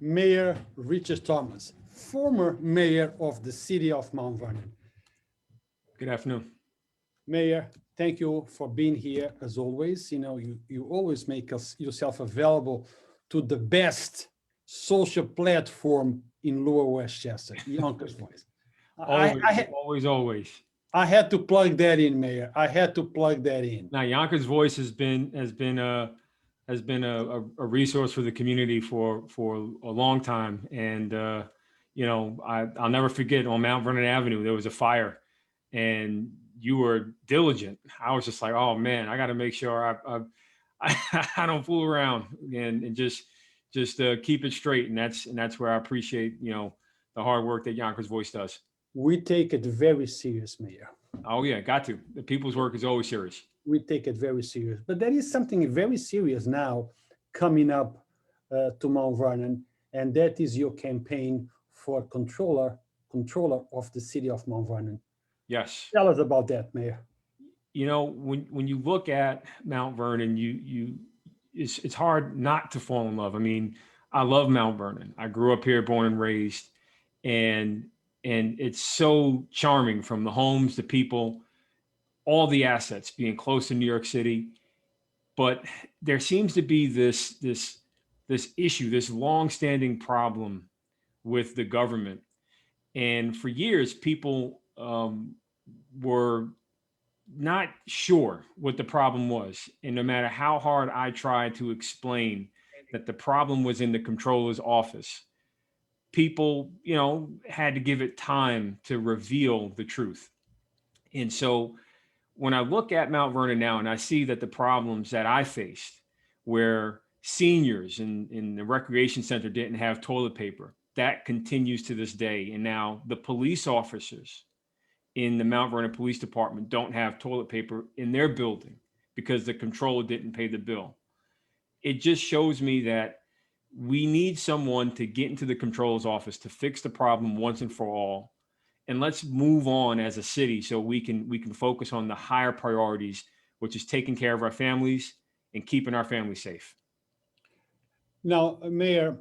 Mayor Richard Thomas, former mayor of the city of Mount Vernon. Good afternoon. Mayor, thank you for being here as always. You always make yourself available to the best social platform in Lower Westchester, Yonkers Voice. Always, I, I, always. I had to plug that in, Mayor. I had to plug that in. Now, Yonkers Voice has been a resource for the community for a long time, and I'll never forget on Mount Vernon Avenue there was a fire, and you were diligent. I was just like, oh man, I got to make sure I don't fool around and just keep it straight, and that's where I appreciate the hard work that Yonkers Voice does. We take it very serious, Mayor. Oh yeah, got to. The people's work is always serious. We take it very serious. But there is something very serious now coming up to Mount Vernon, and that is your campaign for controller of the city of Mount Vernon. Yes. Tell us about that, Mayor. When you look at Mount Vernon, it's hard not to fall in love. I mean, I love Mount Vernon. I grew up here, born and raised, and it's so charming, from the homes, the people, all the assets, being close to New York City. But there seems to be this issue, this long-standing problem with the government. And for years, people were not sure what the problem was. And no matter how hard I tried to explain that the problem was in the controller's office, people, had to give it time to reveal the truth. And so when I look at Mount Vernon now and I see that the problems that I faced, where seniors in the recreation center didn't have toilet paper, that continues to this day. And now the police officers in the Mount Vernon Police Department don't have toilet paper in their building because the controller didn't pay the bill. It just shows me that we need someone to get into the controller's office to fix the problem once and for all. And let's move on as a city so we can focus on the higher priorities, which is taking care of our families and keeping our families safe. Now, Mayor,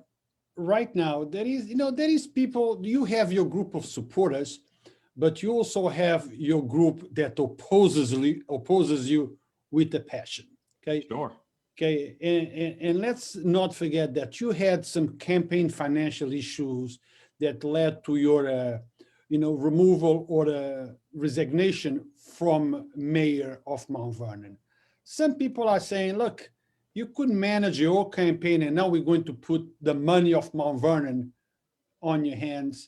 right now there is people. You have your group of supporters, but you also have your group that opposes you with a passion. Okay. Sure. Okay, and let's not forget that you had some campaign financial issues that led to your, removal or resignation from mayor of Mount Vernon. Some people are saying, look, you couldn't manage your campaign, and now we're going to put the money of Mount Vernon on your hands.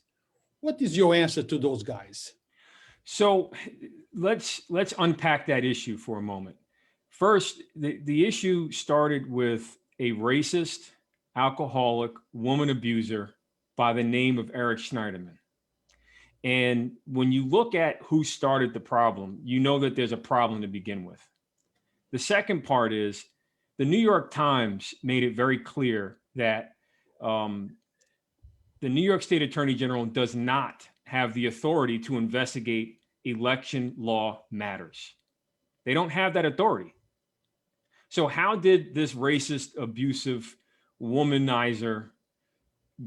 What is your answer to those guys? So let's unpack that issue for a moment. First, the issue started with a racist, alcoholic, woman abuser by the name of Eric Schneiderman. And when you look at who started the problem, you know that there's a problem to begin with. The second part is the New York Times made it very clear that the New York State Attorney General does not have the authority to investigate election law matters. They don't have that authority. So how did this racist, abusive womanizer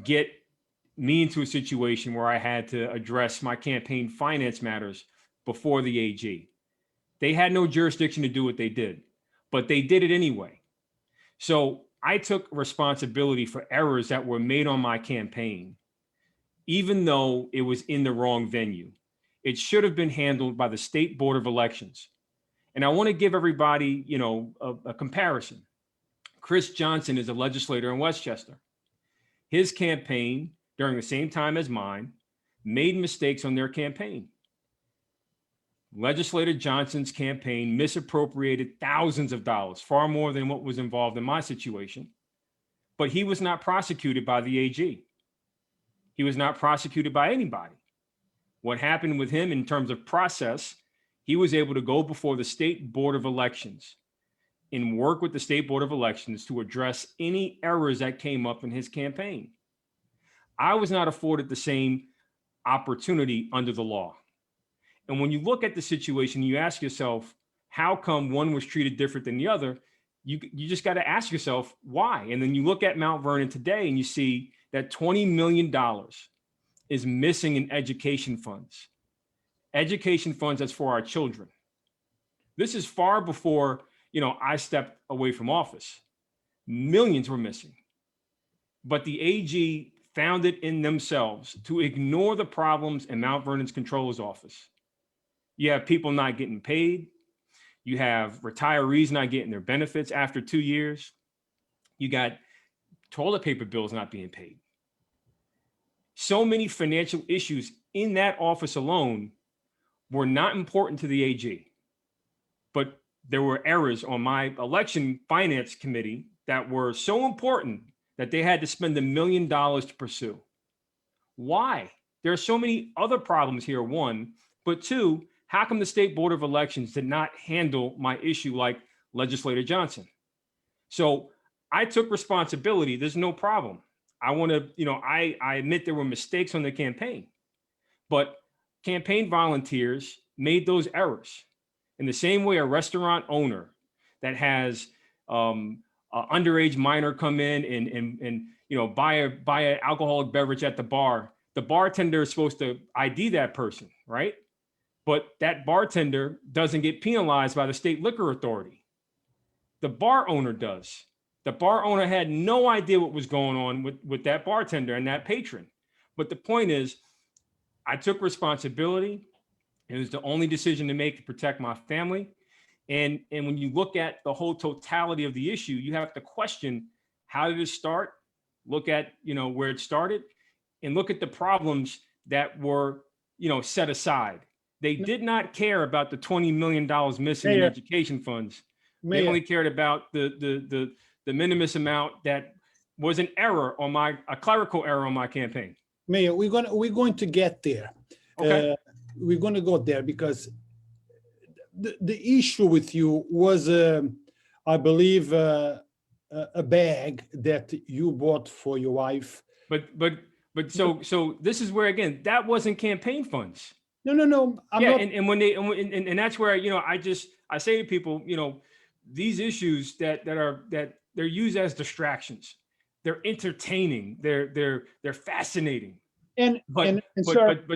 get me into a situation where I had to address my campaign finance matters before the AG? They had no jurisdiction to do what they did, but they did it anyway. So I took responsibility for errors that were made on my campaign, even though it was in the wrong venue. It should have been handled by the State Board of Elections. And I want to give everybody, a comparison. Chris Johnson is a legislator in Westchester. His campaign, during the same time as mine, made mistakes on their campaign. Legislator Johnson's campaign misappropriated thousands of dollars, far more than what was involved in my situation. But he was not prosecuted by the AG. He was not prosecuted by anybody. What happened with him in terms of process, he was able to go before the State Board of Elections and work with the State Board of Elections to address any errors that came up in his campaign. I was not afforded the same opportunity under the law. And when you look at the situation, you ask yourself, how come one was treated different than the other? You just got to ask yourself why. And then you look at Mount Vernon today and you see that $20 million is missing in education funds. Education funds that's for our children. This is far before, I stepped away from office. Millions were missing. But the AG found it in themselves to ignore the problems in Mount Vernon's controller's office. You have people not getting paid. You have retirees not getting their benefits after 2 years. You got toilet paper bills not being paid. So many financial issues in that office alone were not important to the AG. But there were errors on my election finance committee that were so important that they had to spend $1 million to pursue. Why? There are so many other problems here, one, but two, how come the State Board of Elections did not handle my issue like Legislator Johnson? So I took responsibility. There's no problem. I want to, I admit there were mistakes on the campaign, but campaign volunteers made those errors. In the same way, a restaurant owner that has an underage minor come in and buy an alcoholic beverage at the bartender is supposed to ID that person, right? But that bartender doesn't get penalized by the state liquor authority. The bar owner does. The bar owner had no idea what was going on with that bartender and that patron. But the point is, I took responsibility. It was the only decision to make to protect my family. And when you look at the whole totality of the issue, you have to question, how did it start? Look at, where it started, and look at the problems that were, set aside. They did not care about the $20 million missing in education funds. They only cared about the minimus amount that was an error on a clerical error on my campaign. Mayor, we're going to get there. Okay. We're going to go there because the issue with you was, I believe, a bag that you bought for your wife. But so this is where, again, that wasn't campaign funds. No. I'm not. And when they and that's where I say to people, these issues that they're used as distractions. They're entertaining. They're fascinating. But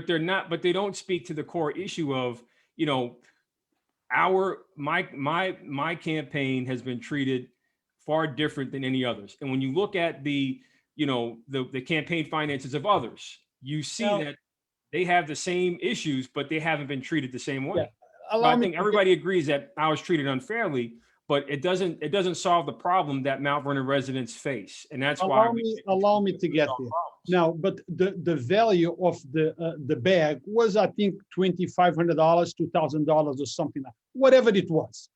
they're not. But they don't speak to the core issue of my campaign has been treated far different than any others. And when you look at the campaign finances of others, you see that they have the same issues, but they haven't been treated the same way. Yeah. So I think everybody agrees that I was treated unfairly, but it doesn't solve the problem that Mount Vernon residents face, and that's why. Allow me to get there now. But the value of the bag was, I think, $2,500, $2,000, or something like whatever it was.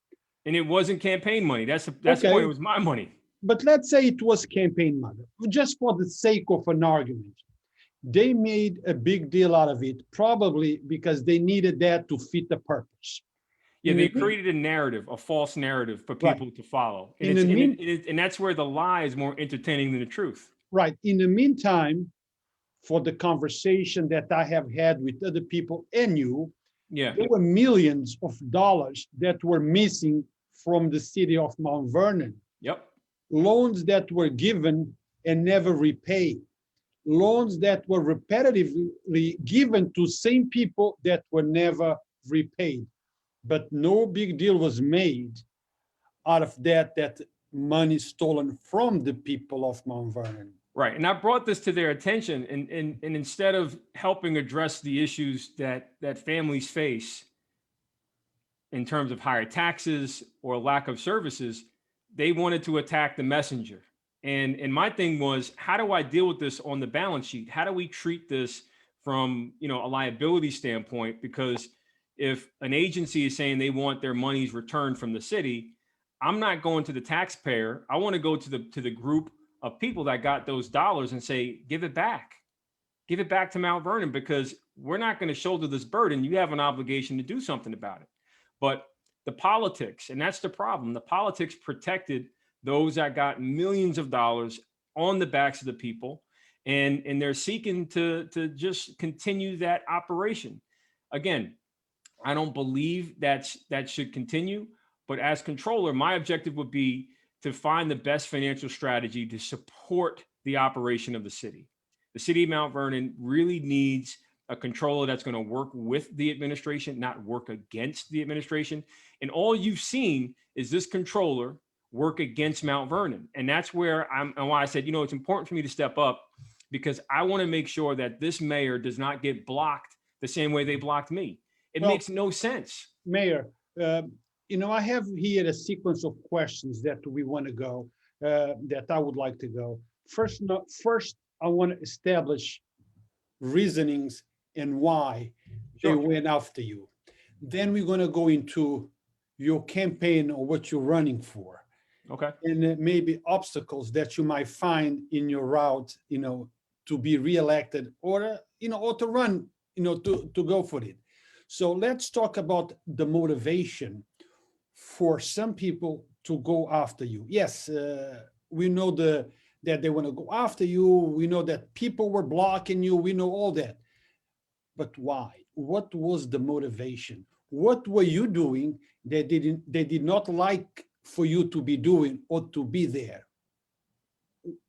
And it wasn't campaign money. That's the point. It was my money. But let's say it was campaign money, just for the sake of an argument. They made a big deal out of it, probably because they needed that to fit the purpose. Yeah, they created a narrative, a false narrative for people to follow. And, and that's where the lie is more entertaining than the truth. Right. In the meantime, for the conversation that I have had with other people and you, there were millions of dollars that were missing from the city of Mount Vernon. Yep. Loans that were given and never repaid. Loans that were repetitively given to same people that were never repaid. But no big deal was made out of that money stolen from the people of Mount Vernon. Right. And I brought this to their attention, and instead of helping address the issues that families face in terms of higher taxes or lack of services, they wanted to attack the messenger. And my thing was, how do I deal with this on the balance sheet? How do we treat this from, a liability standpoint? Because if an agency is saying they want their monies returned from the city, I'm not going to the taxpayer. I want to go to the group of people that got those dollars and say, give it back to Mount Vernon, because we're not going to shoulder this burden. You have an obligation to do something about it. But the politics, and that's the problem, the politics protected those that got millions of dollars on the backs of the people, and they're seeking to just continue that operation. Again, I don't believe that should continue, but as controller, my objective would be to find the best financial strategy to support the operation of the city. The city of Mount Vernon really needs a controller that's going to work with the administration, not work against the administration. And all you've seen is this controller work against Mount Vernon. And that's where and why I said, it's important for me to step up, because I want to make sure that this mayor does not get blocked the same way they blocked me. It makes no sense. Mayor, I have here a sequence of questions that we want to go, that I would like to go. First, I want to establish reasonings and why they went after you. Then we're going to go into your campaign or what you're running for. Okay. And maybe obstacles that you might find in your route, to be reelected or to run, to go for it. So let's talk about the motivation for some people to go after you. Yes, we know that they want to go after you. We know that people were blocking you. We know all that. But why? What was the motivation? What were you doing that they did not like for you to be doing or to be there?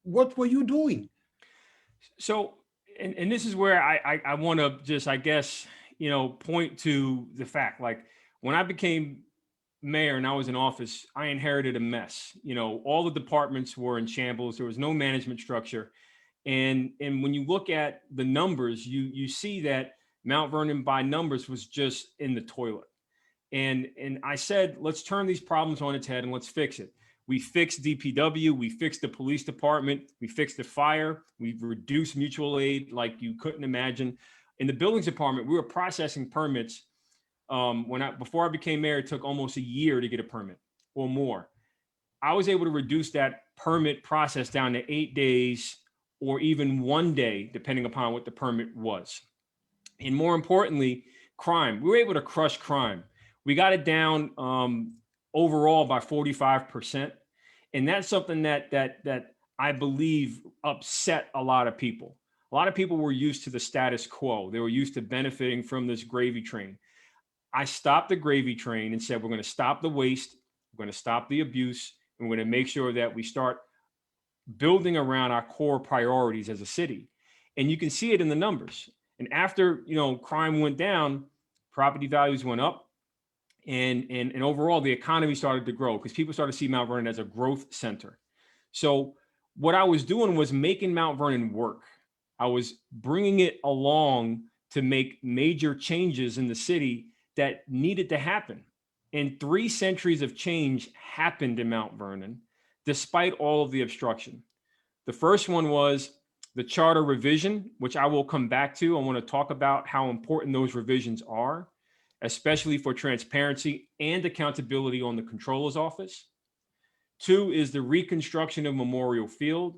What were you doing? So, and this is where I want to just, I guess, point to the fact, like when I became mayor and I was in office, I inherited a mess. All the departments were in shambles. There was no management structure. And when you look at the numbers, you see that Mount Vernon by numbers was just in the toilet. And I said, let's turn these problems on its head and let's fix it. We fixed DPW, we fixed the police department, we fixed the fire, we've reduced mutual aid like you couldn't imagine. In the buildings department, we were processing permits. Before I became mayor, it took almost a year to get a permit or more. I was able to reduce that permit process down to 8 days or even 1 day, depending upon what the permit was. And more importantly, crime. We were able to crush crime. We got it down overall by 45%. And that's something that I believe upset a lot of people. A lot of people were used to the status quo. They were used to benefiting from this gravy train. I stopped the gravy train and said, we're going to stop the waste. We're going to stop the abuse. And we're going to make sure that we start building around our core priorities as a city. And you can see it in the numbers. And after, crime went down, property values went up. And overall, the economy started to grow because people started to see Mount Vernon as a growth center. So what I was doing was making Mount Vernon work. I was bringing it along to make major changes in the city that needed to happen. And 3 centuries of change happened in Mount Vernon, despite all of the obstruction. The first one was the charter revision, which I will come back to. I want to talk about how important those revisions are, especially for transparency and accountability on the controller's office. 2 is the reconstruction of Memorial Field.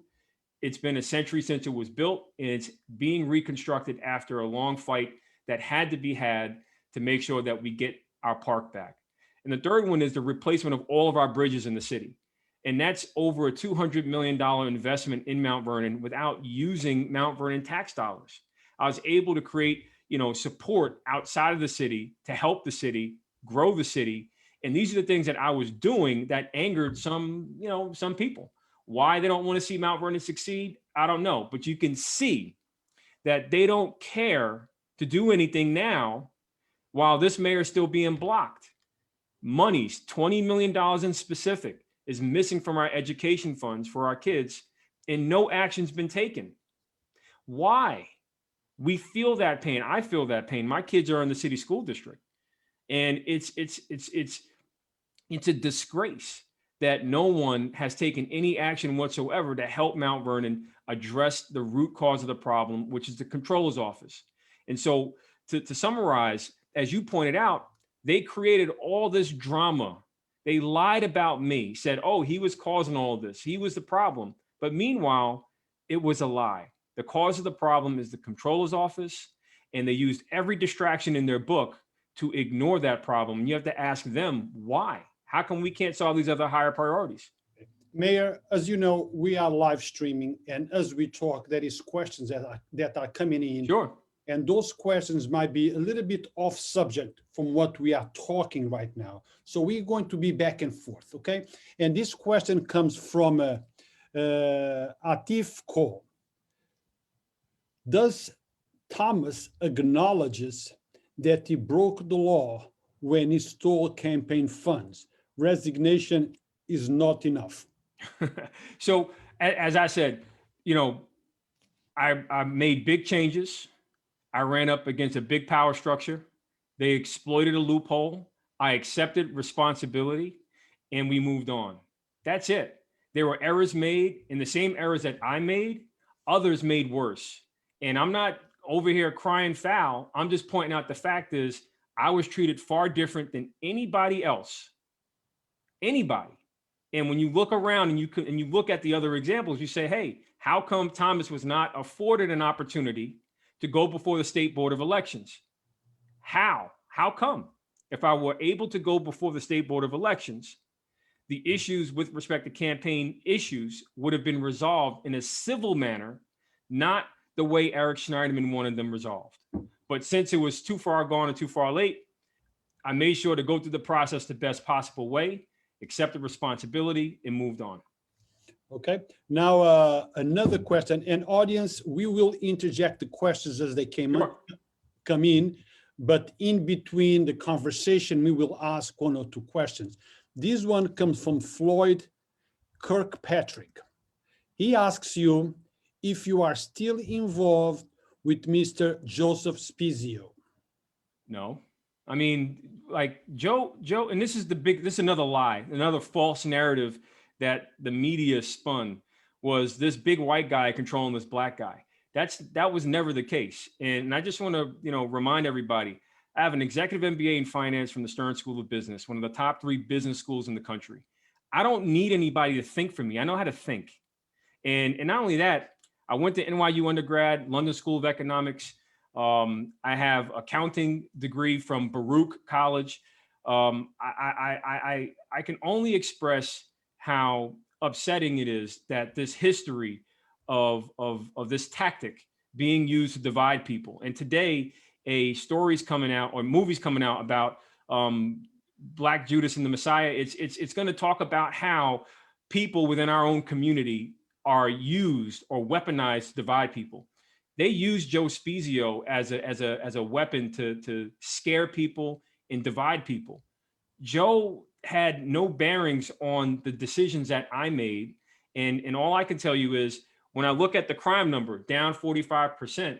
It's been a century since it was built, and it's being reconstructed after a long fight that had to be had to make sure that we get our park back. And the third one is the replacement of all of our bridges in the city. And that's over a $200 million investment in Mount Vernon without using Mount Vernon tax dollars. I was able to create, support outside of the city to help the city, grow the city. And these are the things that I was doing that angered some people. Why they don't want to see Mount Vernon succeed, I don't know. But you can see that they don't care to do anything now while this mayor is still being blocked. Monies, $20 million in specific, is missing from our education funds for our kids, and no action's been taken. Why? We feel that pain. I feel that pain. My kids are in the city school district, and it's a disgrace that no one has taken any action whatsoever to help Mount Vernon address the root cause of the problem, which is the controller's office. And so, to summarize, as you pointed out, they created all this drama. They lied about me, said, oh, he was causing all of this. He was the problem. But meanwhile, it was a lie. The cause of the problem is the controller's office, and they used every distraction in their book to ignore that problem. And you have to ask them why. How come we can't solve these other higher priorities? Mayor, as you know, we are live streaming, and as we talk, there is questions that are coming in. Sure. And those questions might be a little bit off subject from what we are talking right now. So we're going to be back and forth, okay? And this question comes from Atif Cole. Does Thomas acknowledges that he broke the law when he stole campaign funds? Resignation is not enough. So as I said, you know, I made big changes. I ran up against a big power structure. They exploited a loophole. I accepted responsibility and we moved on. That's it. There were errors made, and the same errors that I made, others made worse. And I'm not over here crying foul. I'm just pointing out the fact is I was treated far different than anybody else. Anybody. And when you look around and you look at the other examples, you say, hey, how come Thomas was not afforded an opportunity to go before the State Board of Elections? How? How come? If I were able to go before the State Board of Elections, the issues with respect to campaign issues would have been resolved in a civil manner, not the way Eric Schneiderman wanted them resolved. But since it was too far gone and too far late, I made sure to go through the process the best possible way, accepted responsibility, and moved on. Okay. Now, another question. And audience, we will interject the questions as they come in, but in between the conversation, we will ask one or two questions. This one comes from Floyd Kirkpatrick. He asks you if you are still involved with Mr. Joseph Spizio. No. I mean, like Joe, and this is another lie, another false narrative that the media spun, was this big white guy controlling this black guy. That was never the case. And I just want to, remind everybody, I have an executive MBA in finance from the Stern School of Business, one of the top 3 business schools in the country. I don't need anybody to think for me. I know how to think. And not only that, I went to NYU undergrad, London School of Economics. I have accounting degree from Baruch College. I can only express how upsetting it is that this history of this tactic being used to divide people. And today, a story's coming out or movies coming out about Black Judas and the Messiah. It's going to talk about how people within our own community are used or weaponized to divide people. They use Joe Spizio as a weapon to scare people and divide people. Joe had no bearings on the decisions that I made. And all I can tell you is when I look at the crime number down 45%,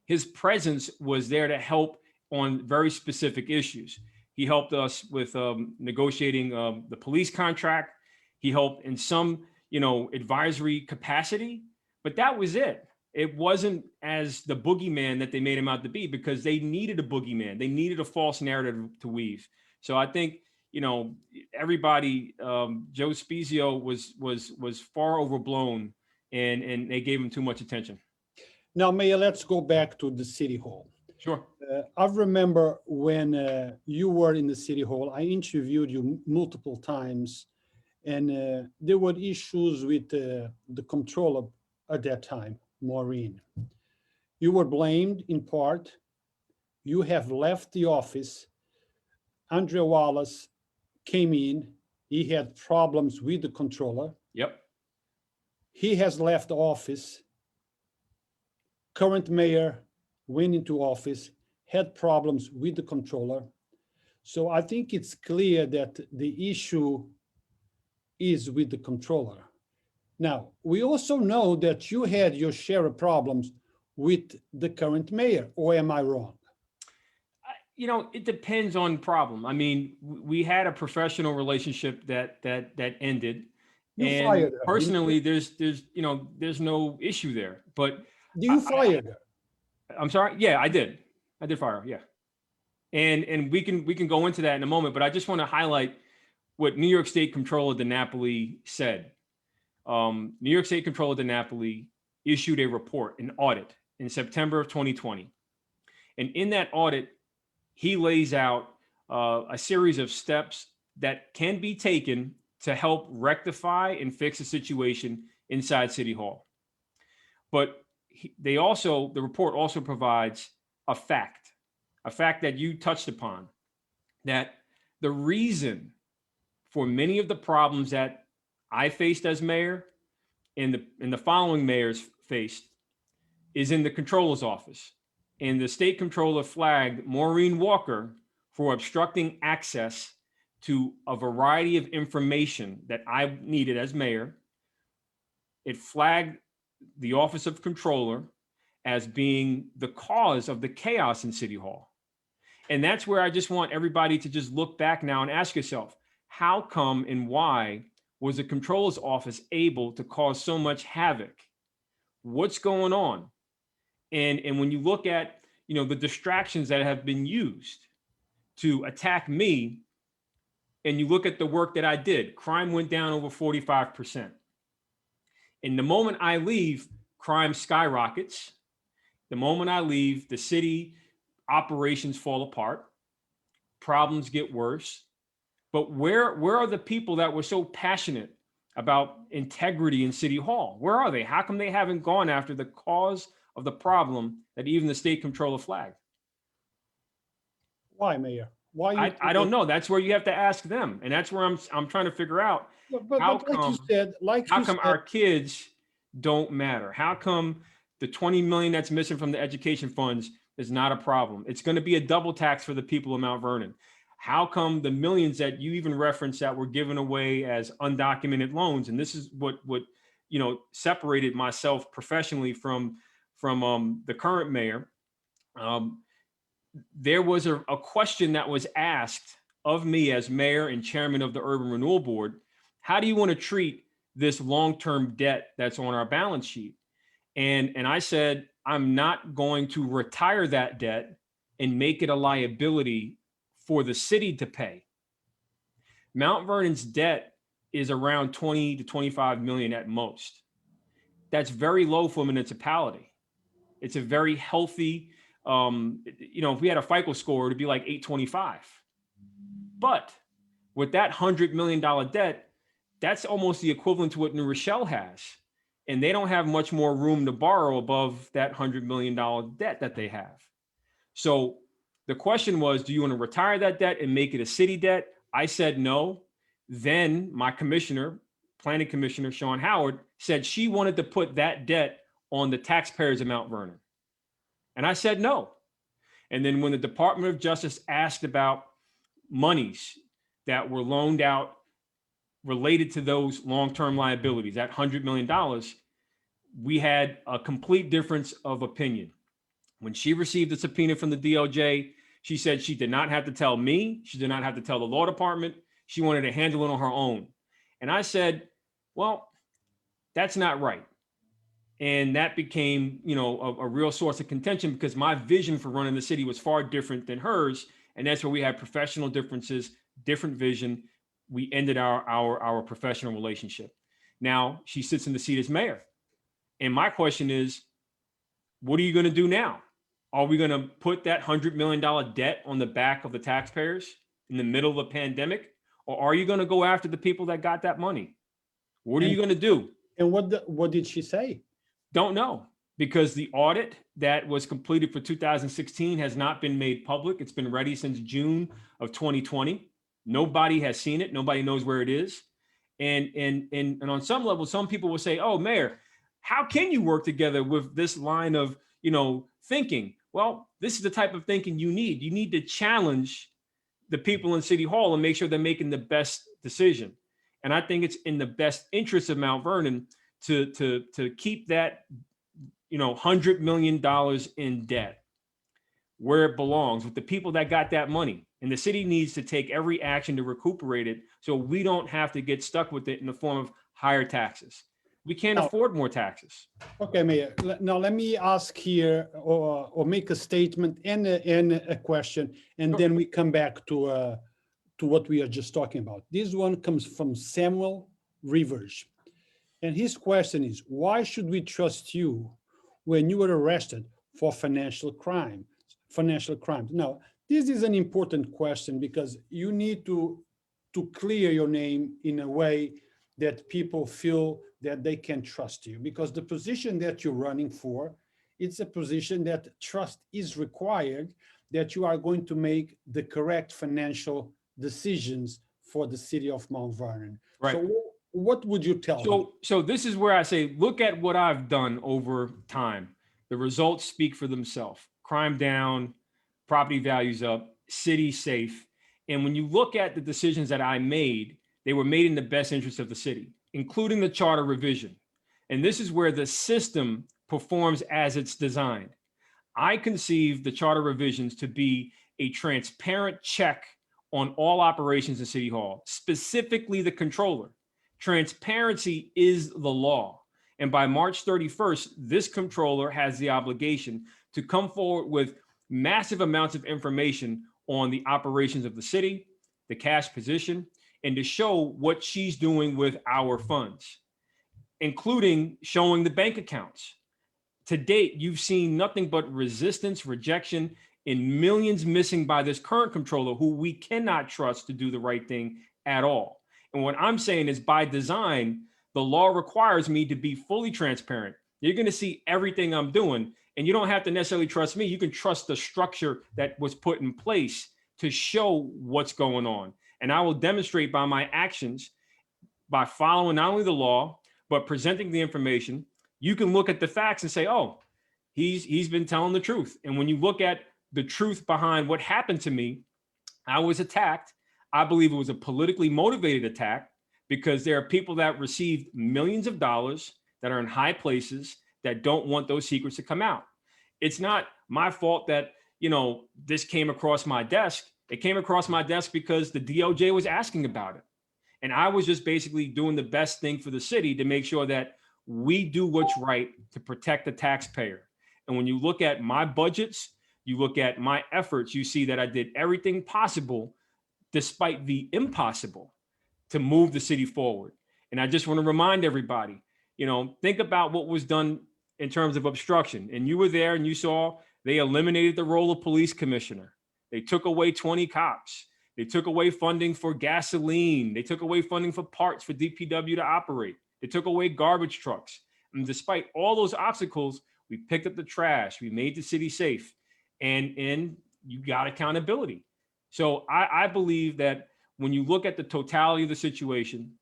his presence was there to help on very specific issues. He helped us with negotiating the police contract. He helped in some, advisory capacity, but that was it. It wasn't as the boogeyman that they made him out to be, because they needed a boogeyman. They needed a false narrative to weave. So I think, everybody, Joe Spizio was far overblown, and they gave him too much attention. Now, Mayor, let's go back to the City Hall. Sure. I remember when you were in the City Hall, I interviewed you multiple times, and there were issues with the comptroller at that time, Maureen. You were blamed in part. You have left the office. Andrea Wallace came in. He had problems with the comptroller. Yep. He has left office. Current mayor went into office, had problems with the comptroller. So I think it's clear that the issue is with the comptroller. Now, we also know that you had your share of problems with the current mayor, or am I wrong? It depends on problem. I mean, we had a professional relationship that ended. You fired her. Personally, there's no issue there. But you fired her? I'm sorry. Yeah, I did. I did fire her. Yeah, and we can go into that in a moment. But I just want to highlight what New York State Comptroller DiNapoli said. New York State Comptroller DiNapoli issued a report, an audit, in September of 2020, and in that audit, he lays out a series of steps that can be taken to help rectify and fix a situation inside City Hall. But the report also provides a fact that you touched upon, that the reason for many of the problems that I faced as mayor, and the following mayors faced is in the controller's office. And the state controller flagged Maureen Walker for obstructing access to a variety of information that I needed as mayor. It flagged the office of controller as being the cause of the chaos in City Hall. And that's where I just want everybody to just look back now and ask yourself, how come and why was the controller's office able to cause so much havoc? What's going on? And when you look at, the distractions that have been used to attack me, and you look at the work that I did, crime went down over 45%. And the moment I leave, crime skyrockets. The moment I leave, the city operations fall apart, problems get worse. But where are the people that were so passionate about integrity in City Hall? Where are they? How come they haven't gone after the cause of the problem that even the state controller flagged? Why, Mayor? Why? I don't know. That's where you have to ask them, and that's where I'm trying to figure out how come our kids don't matter. How come the 20 million that's missing from the education funds is not a problem? It's going to be a double tax for the people of Mount Vernon. How come the millions that you even referenced that were given away as undocumented loans? And this is what separated myself professionally from the current mayor. There was a question that was asked of me as mayor and chairman of the Urban Renewal Board. How do you want to treat this long-term debt that's on our balance sheet? And I said, I'm not going to retire that debt and make it a liability for the city to pay. Mount Vernon's debt is around 20 to 25 million at most. That's very low for a municipality. It's a very healthy, if we had a FICO score, it'd be like 825. But with that $100 million debt, that's almost the equivalent to what New Rochelle has. And they don't have much more room to borrow above that $100 million debt that they have. So the question was, do you want to retire that debt and make it a city debt? I said no. Then my planning commissioner, Sean Howard, said she wanted to put that debt on the taxpayers of Mount Vernon. And I said no. And then when the Department of Justice asked about monies that were loaned out related to those long-term liabilities, that $100 million, we had a complete difference of opinion. When she received a subpoena from the DOJ, she said she did not have to tell me. She did not have to tell the law department. She wanted to handle it on her own. And I said, well, that's not right. And that became, a real source of contention because my vision for running the city was far different than hers. And that's where we had professional differences, different vision. We ended our professional relationship. Now she sits in the seat as mayor. And my question is, what are you going to do now? Are we going to put that $100 million debt on the back of the taxpayers in the middle of a pandemic? Or are you going to go after the people that got that money? What are you going to do? And what did she say? Don't know, because the audit that was completed for 2016 has not been made public. It's been ready since June of 2020. Nobody has seen it. Nobody knows where it is. And on some level, some people will say, oh, Mayor, how can you work together with this line of, thinking? Well, this is the type of thinking you need. You need to challenge the people in City Hall and make sure they're making the best decision. And I think it's in the best interest of Mount Vernon to keep that, $100 million in debt where it belongs with the people that got that money. And the city needs to take every action to recuperate it so we don't have to get stuck with it in the form of higher taxes. We can't afford more taxes. Okay, Mayor. Now let me ask here or make a statement and a question, and then we come back to what we are just talking about. This one comes from Samuel Rivers. And his question is, why should we trust you when you were arrested for financial crimes? Now, this is an important question because you need to clear your name in a way that people feel that they can trust you, because the position that you're running for, it's a position that trust is required, that you are going to make the correct financial decisions for the city of Mount Vernon. Right. So What would you tell him? So this is where I say, look at what I've done over time. The results speak for themselves. Crime down, property values up, city safe. And when you look at the decisions that I made, they were made in the best interest of the city, including the charter revision. And this is where the system performs as it's designed. I conceive the charter revisions to be a transparent check on all operations in City Hall, specifically the controller. Transparency is the law. And by March 31st, this controller has the obligation to come forward with massive amounts of information on the operations of the city, the cash position, and to show what she's doing with our funds, including showing the bank accounts. To date, you've seen nothing but resistance, rejection, and millions missing by this current controller who we cannot trust to do the right thing at all. And what I'm saying is, by design, the law requires me to be fully transparent. You're going to see everything I'm doing, and you don't have to necessarily trust me. You can trust the structure that was put in place to show what's going on. And I will demonstrate by my actions, by following not only the law, but presenting the information. You can look at the facts and say, oh, he's been telling the truth. And when you look at the truth behind what happened to me, I was attacked. I believe it was a politically motivated attack because there are people that received millions of dollars that are in high places that don't want those secrets to come out. It's not my fault that, this came across my desk. It came across my desk because the DOJ was asking about it. And I was just basically doing the best thing for the city to make sure that we do what's right to protect the taxpayer. And when you look at my budgets, you look at my efforts, you see that I did everything possible, despite the impossible, to move the city forward. And I just want to remind everybody, think about what was done in terms of obstruction. And you were there and you saw they eliminated the role of police commissioner. They took away 20 cops. They took away funding for gasoline. They took away funding for parts for DPW to operate. They took away garbage trucks. And despite all those obstacles, we picked up the trash. We made the city safe. And you got accountability. So I believe that when you look at the totality of the situation,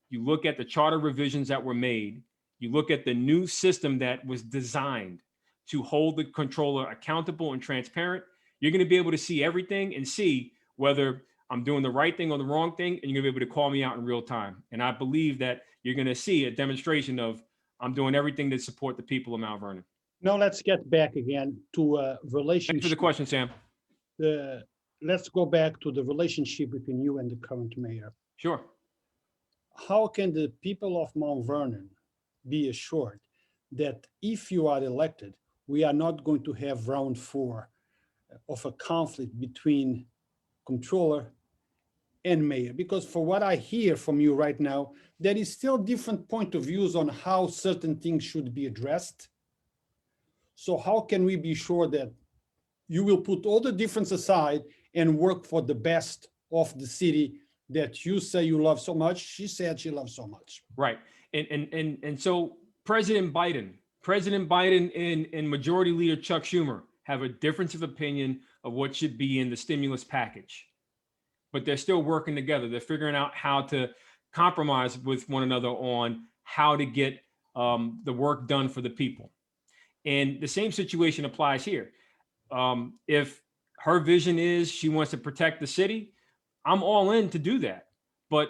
you look at the charter revisions that were made, you look at the new system that was designed to hold the controller accountable and transparent, you're going to be able to see everything and see whether I'm doing the right thing or the wrong thing, and you're going to be able to call me out in real time. And I believe that you're going to see a demonstration of I'm doing everything to support the people of Mount Vernon. Now let's get back again to a relationship. Thanks for the question, Sam. Let's go back to the relationship between you and the current mayor. Sure. How can the people of Mount Vernon be assured that if you are elected, we are not going to have round 4 of a conflict between controller and mayor? Because for what I hear from you right now, there is still different point of views on how certain things should be addressed. So how can we be sure that you will put all the difference aside and work for the best of the city that you say you love so much? She said she loves so much. Right. And so President Biden and Majority Leader Chuck Schumer have a difference of opinion of what should be in the stimulus package, but they're still working together. They're figuring out how to compromise with one another on how to get the work done for the people. And the same situation applies here. If her vision is she wants to protect the city, I'm all in to do that. But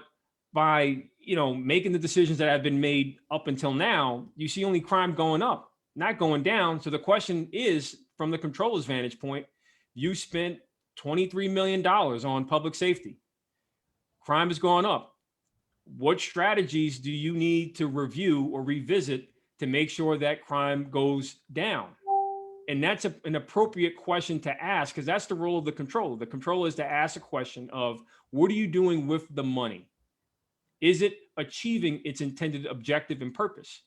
by making the decisions that have been made up until now, you see only crime going up, not going down. So the question is, from the controller's vantage point, you spent $23 million on public safety. Crime has gone up. What strategies do you need to review or revisit to make sure that crime goes down? And that's an appropriate question to ask, because that's the role of the controller. The controller is to ask a question of, what are you doing with the money? Is it achieving its intended objective and purpose?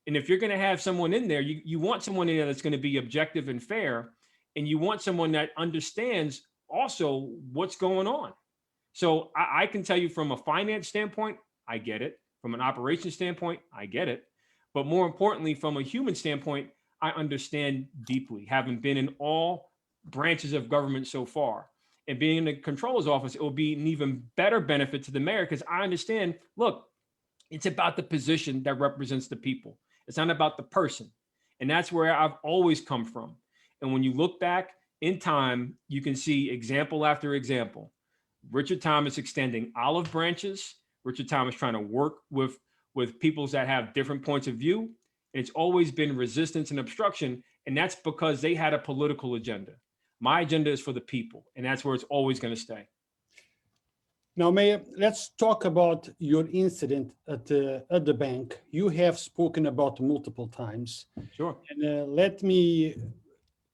And if you're going to have someone in there, you want someone in there that's going to be objective and fair, and you want someone that understands also what's going on. So I can tell you from a finance standpoint, I get it. From an operations standpoint, I get it. But more importantly, from a human standpoint, I understand deeply, having been in all branches of government so far. And being in the controller's office, it will be an even better benefit to the mayor, because I understand, look, It's about the position that represents the people. It's not about the person. And that's where I've always come from. And when you look back in time, you can see example after example. Richard Thomas extending olive branches, Richard Thomas trying to work with peoples that have different points of view. And it's always been resistance and obstruction. And that's because they had a political agenda. My agenda is for the people. And that's where it's always going to stay. Now, Mayor, let's talk about your incident at the bank. You have spoken about multiple times. Sure. And let me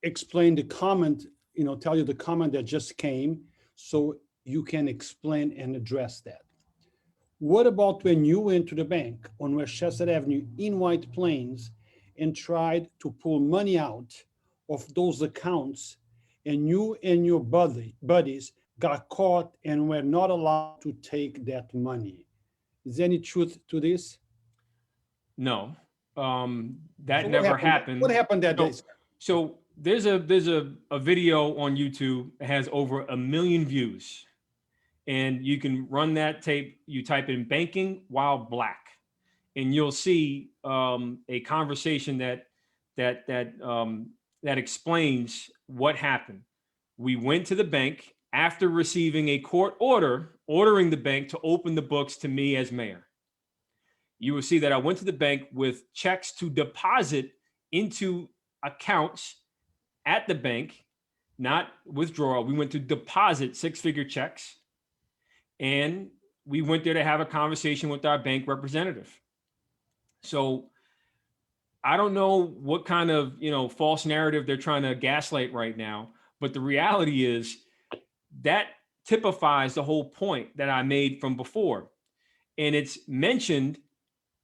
explain the comment, tell you the comment that just came so you can explain and address that. What about when you went to the bank on Westchester Avenue in White Plains and tried to pull money out of those accounts, and you and your buddies got caught and were not allowed to take that money? Is there any truth to this? No, that So never happened. What happened that day? So there's a video on YouTube that has over 1 million views, and you can run that tape. You type in "banking while black," and you'll see a conversation that explains what happened. We went to the bank after receiving a court order ordering the bank to open the books to me as mayor. You will see that I went to the bank with checks to deposit into accounts at the bank, not withdrawal. We went to deposit 6-figure checks, and we went there to have a conversation with our bank representative. So I don't know what kind of, false narrative they're trying to gaslight right now, but the reality is that typifies the whole point that I made from before. And it's mentioned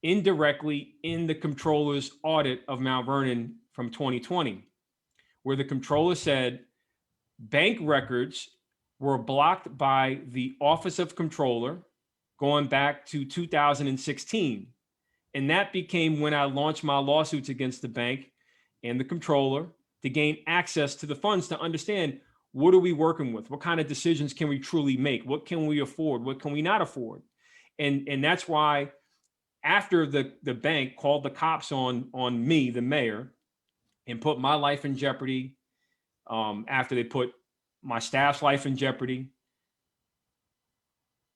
indirectly in the comptroller's audit of Mount Vernon from 2020, where the comptroller said bank records were blocked by the Office of Comptroller going back to 2016. And that became when I launched my lawsuits against the bank and the comptroller to gain access to the funds, to understand what are we working with? What kind of decisions can we truly make? What can we afford? What can we not afford? And that's why after the bank called the cops on me, the mayor, and put my life in jeopardy, after they put my staff's life in jeopardy,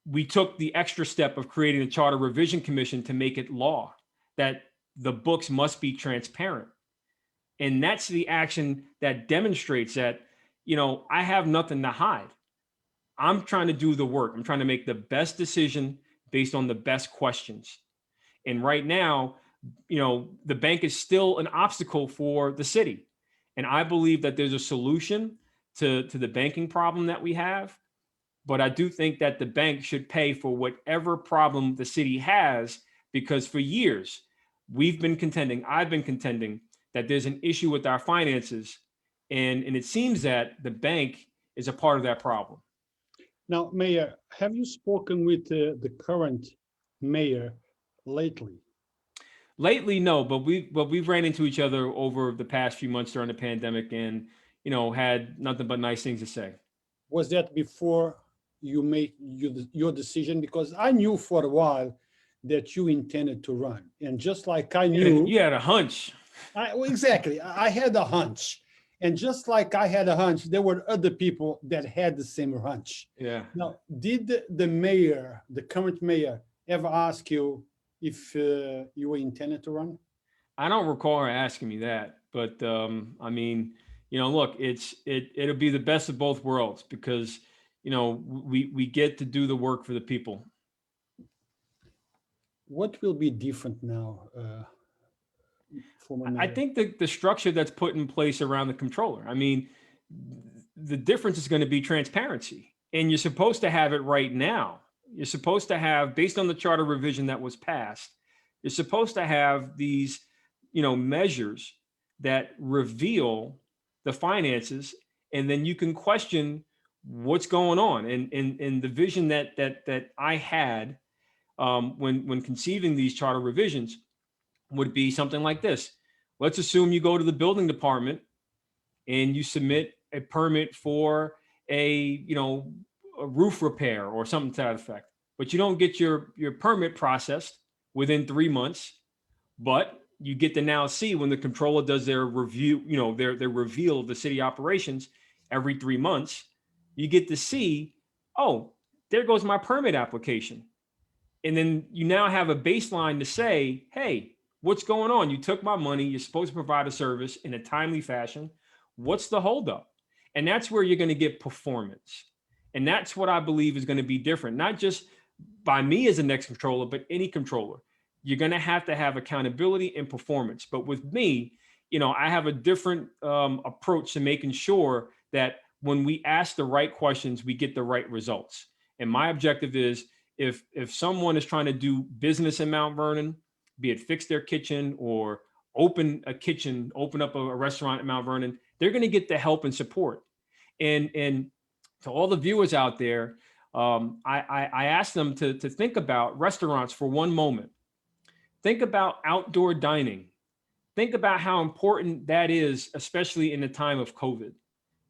we took the extra step of creating a charter revision commission to make it law that the books must be transparent. And that's the action that demonstrates that, I have nothing to hide. I'm trying to do the work. I'm trying to make the best decision based on the best questions. And right now, the bank is still an obstacle for the city. And I believe that there's a solution to the banking problem that we have. But I do think that the bank should pay for whatever problem the city has, because for years, I've been contending that there's an issue with our finances. And it seems that the bank is a part of that problem. Now, Mayor, have you spoken with the current mayor lately? Lately, no, but we've ran into each other over the past few months during the pandemic, and had nothing but nice things to say. Was that before you made your decision? Because I knew for a while that you intended to run, and just like I knew, you had a hunch. Exactly, I had a hunch, and just like I had a hunch, there were other people that had the same hunch. Yeah. Now, did the current mayor, ever ask you if you were intended to run? I don't recall her asking me that, but look, it'll be the best of both worlds, because we get to do the work for the people. What will be different now? I think the structure that's put in place around the comptroller. The difference is going to be transparency, and you're supposed to have it right now. You're supposed to have, based on the charter revision that was passed, you're supposed to have these, measures that reveal the finances, and then you can question what's going on. And the vision that I had when conceiving these charter revisions would be something like this. Let's assume you go to the building department and you submit a permit for a roof repair or something to that effect, but you don't get your permit processed within 3 months, but you get to now see when the controller does their review, their reveal of the city operations every 3 months, you get to see, oh, there goes my permit application. And then you now have a baseline to say, hey, what's going on? You took my money. You're supposed to provide a service in a timely fashion. What's the holdup? And that's where you're going to get performance. And that's what I believe is going to be different, not just by me as the next controller, but any controller. You're going to have accountability and performance. But with me, I have a different approach to making sure that when we ask the right questions, we get the right results. And my objective is, if someone is trying to do business in Mount Vernon, be it fix their kitchen or open up a restaurant at Mount Vernon, they're going to get the help and support. And to all the viewers out there, I ask them to think about restaurants for one moment. Think about outdoor dining. Think about how important that is, especially in the time of COVID.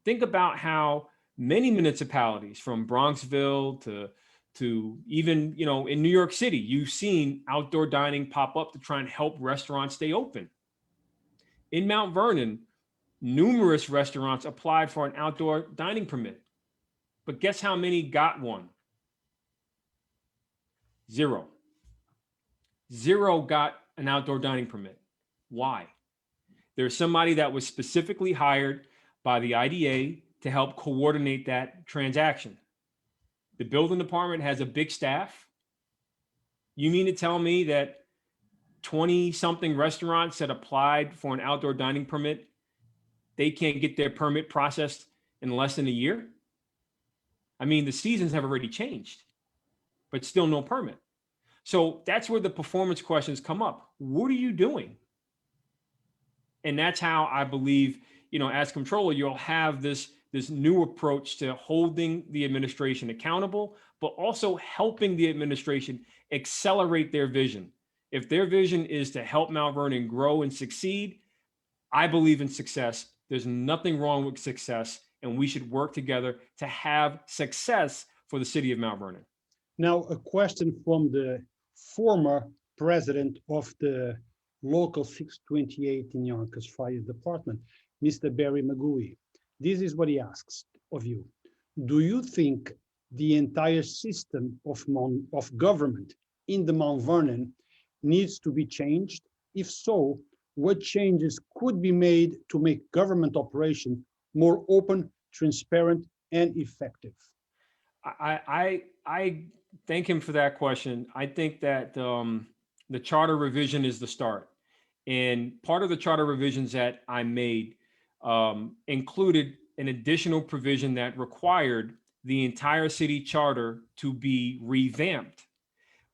Think about how many municipalities, from Bronxville to even, in New York City, you've seen outdoor dining pop up to try and help restaurants stay open. In Mount Vernon, numerous restaurants applied for an outdoor dining permit. But guess how many got one? Zero. Zero got an outdoor dining permit. Why? There's somebody that was specifically hired by the IDA to help coordinate that transaction. The building department has a big staff. You mean to tell me that 20-something restaurants that applied for an outdoor dining permit, they can't get their permit processed in less than a year? I mean, the seasons have already changed, but still no permit. So that's where the performance questions come up. What are you doing? And that's how I believe, as controller, you'll have this new approach to holding the administration accountable, but also helping the administration accelerate their vision. If their vision is to help Mount Vernon grow and succeed, I believe in success. There's nothing wrong with success, and we should work together to have success for the city of Mount Vernon. Now, a question from the former president of the local 628 in Yonkers Fire Department, Mr. Barry McGooey. This is what he asks of you. Do you think the entire system of government in the Mount Vernon needs to be changed? If so, what changes could be made to make government operation more open, transparent, and effective? I thank him for that question. I think that the charter revision is the start. And part of the charter revisions that I made included an additional provision that required the entire city charter to be revamped.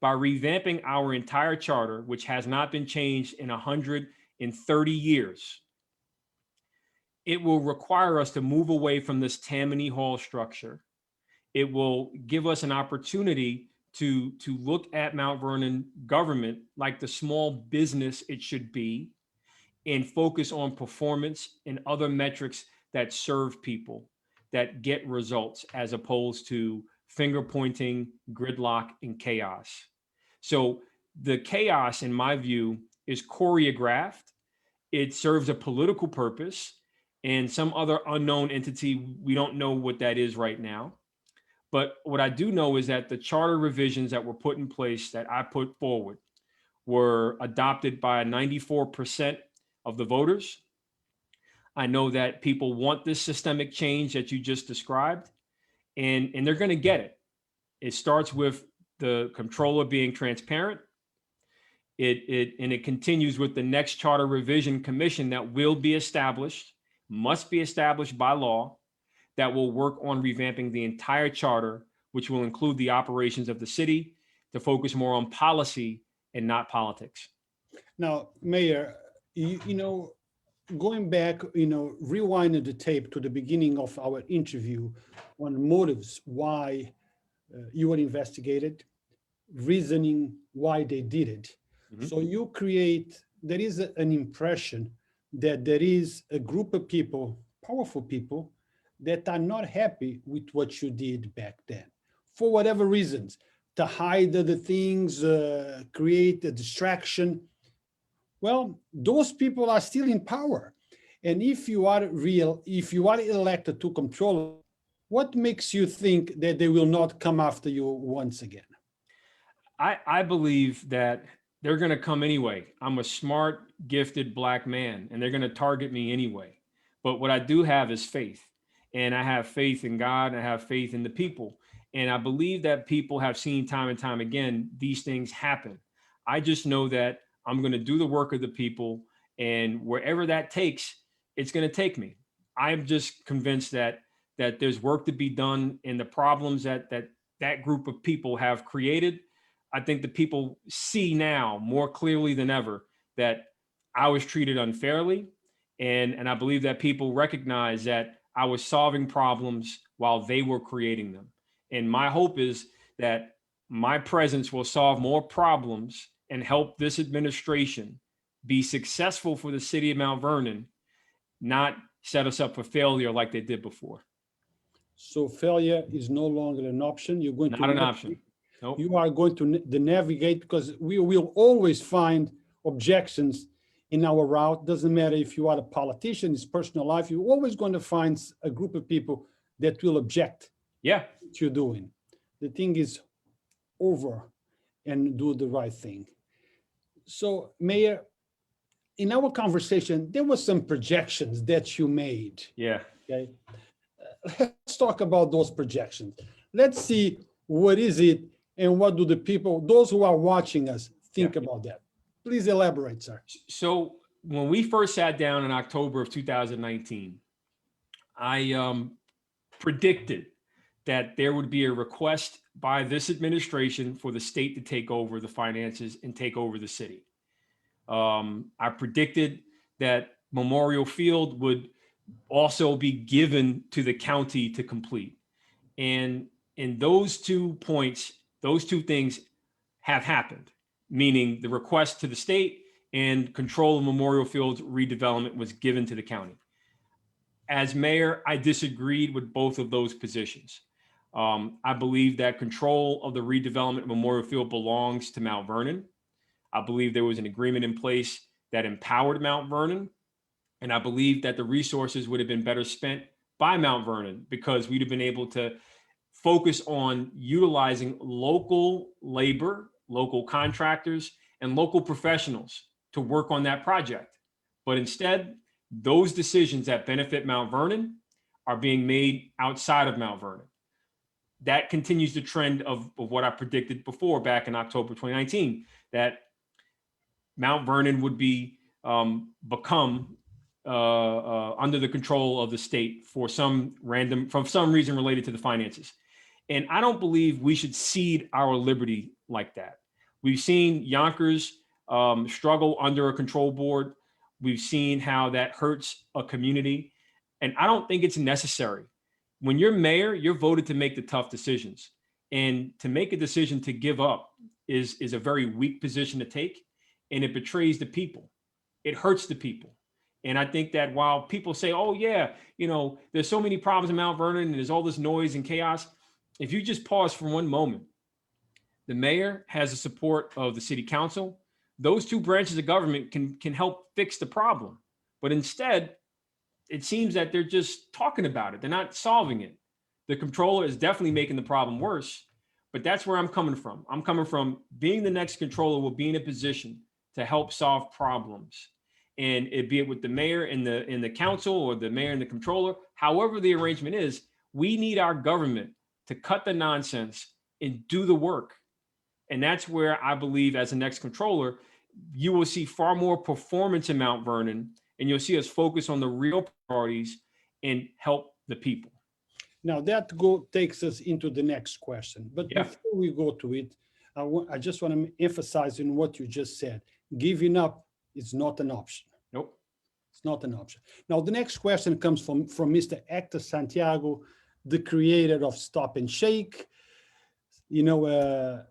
By revamping our entire charter, which has not been changed in 130 years, it will require us to move away from this Tammany Hall structure. It will give us an opportunity to look at Mount Vernon government like the small business it should be, and focus on performance and other metrics that serve people, that get results, as opposed to finger pointing, gridlock, and chaos. So the chaos, in my view, is choreographed. It serves a political purpose and some other unknown entity. We don't know what that is right now. But what I do know is that the charter revisions that were put in place, that I put forward, were adopted by 94% of the voters. I know that people want this systemic change that you just described, and they're going to get it. It starts with the controller being transparent. It continues with the next charter revision commission that will be established, must be established by law, that will work on revamping the entire charter, which will include the operations of the city, to focus more on policy and not politics. Now, Mayor, going back, rewinding the tape to the beginning of our interview on motives, why you were investigated, reasoning why they did it. Mm-hmm. So there is an impression that there is a group of people, powerful people, that are not happy with what you did back then, for whatever reasons. to hide the things, create a distraction. Well, those people are still in power. And if you are elected to control, what makes you think that they will not come after you once again? I believe that they're going to come anyway. I'm a smart, gifted Black man, and they're going to target me anyway. But what I do have is faith. And I have faith in God, and I have faith in the people. And I believe that people have seen time and time again, these things happen. I just know that I'm going to do the work of the people, and wherever that takes, it's going to take me. I'm just convinced that there's work to be done, and the problems that group of people have created, I think the people see now more clearly than ever that I was treated unfairly. And I believe that people recognize that I was solving problems while they were creating them. And my hope is that my presence will solve more problems and help this administration be successful for the city of Mount Vernon, not set us up for failure like they did before. So failure is no longer an option. You're going Not an option. Nope. You are going to navigate, because we will always find objections in our route. Doesn't matter if you are a politician, it's personal life. You're always going to find a group of people that will object. Yeah. What you're doing. The thing is over and do the right thing. So, Mayor, in our conversation, there were some projections that you made. Yeah. Okay. Let's talk about those projections. Let's see what is it and what do the people, those who are watching us, think about that. Please elaborate, sir. So when we first sat down in October of 2019, I predicted that there would be a request by this administration for the state to take over the finances and take over the city. I predicted that Memorial Field would also be given to the county to complete. And in those 2 points, those 2 things have happened, meaning the request to the state and control of Memorial Field's redevelopment was given to the county. As mayor, I disagreed with both of those positions. I believe that control of the redevelopment of Memorial Field belongs to Mount Vernon. I believe there was an agreement in place that empowered Mount Vernon. And I believe that the resources would have been better spent by Mount Vernon, because we'd have been able to focus on utilizing local labor, local contractors, and local professionals to work on that project. But instead, those decisions that benefit Mount Vernon are being made outside of Mount Vernon. That continues the trend of what I predicted before back in October 2019, that Mount Vernon would be become under the control of the state for some reason related to the finances. And I don't believe we should cede our liberty like that. We've seen Yonkers struggle under a control board. We've seen how that hurts a community. And I don't think it's necessary. When you're mayor, you're voted to make the tough decisions. And to make a decision to give up is a very weak position to take. And it betrays the people. It hurts the people. And I think that while people say, oh, yeah, there's so many problems in Mount Vernon and there's all this noise and chaos, if you just pause for one moment, the mayor has the support of the city council. Those 2 branches of government can help fix the problem. But instead, it seems that they're just talking about it. They're not solving it. The controller is definitely making the problem worse. But that's where I'm coming from. I'm coming from being the next controller will be in a position to help solve problems. And it be it with the mayor and the council, or the mayor and the controller, however the arrangement is, we need our government to cut the nonsense and do the work. And that's where I believe, as the next controller, you will see far more performance in Mount Vernon, and you'll see us focus on the real priorities and help the people. Now that takes us into the next question. But before we go to it, I just want to emphasize in what you just said. Giving up is not an option. Nope. It's not an option. Now, the next question comes from Mr. Hector Santiago, the creator of Stop and Shake. Created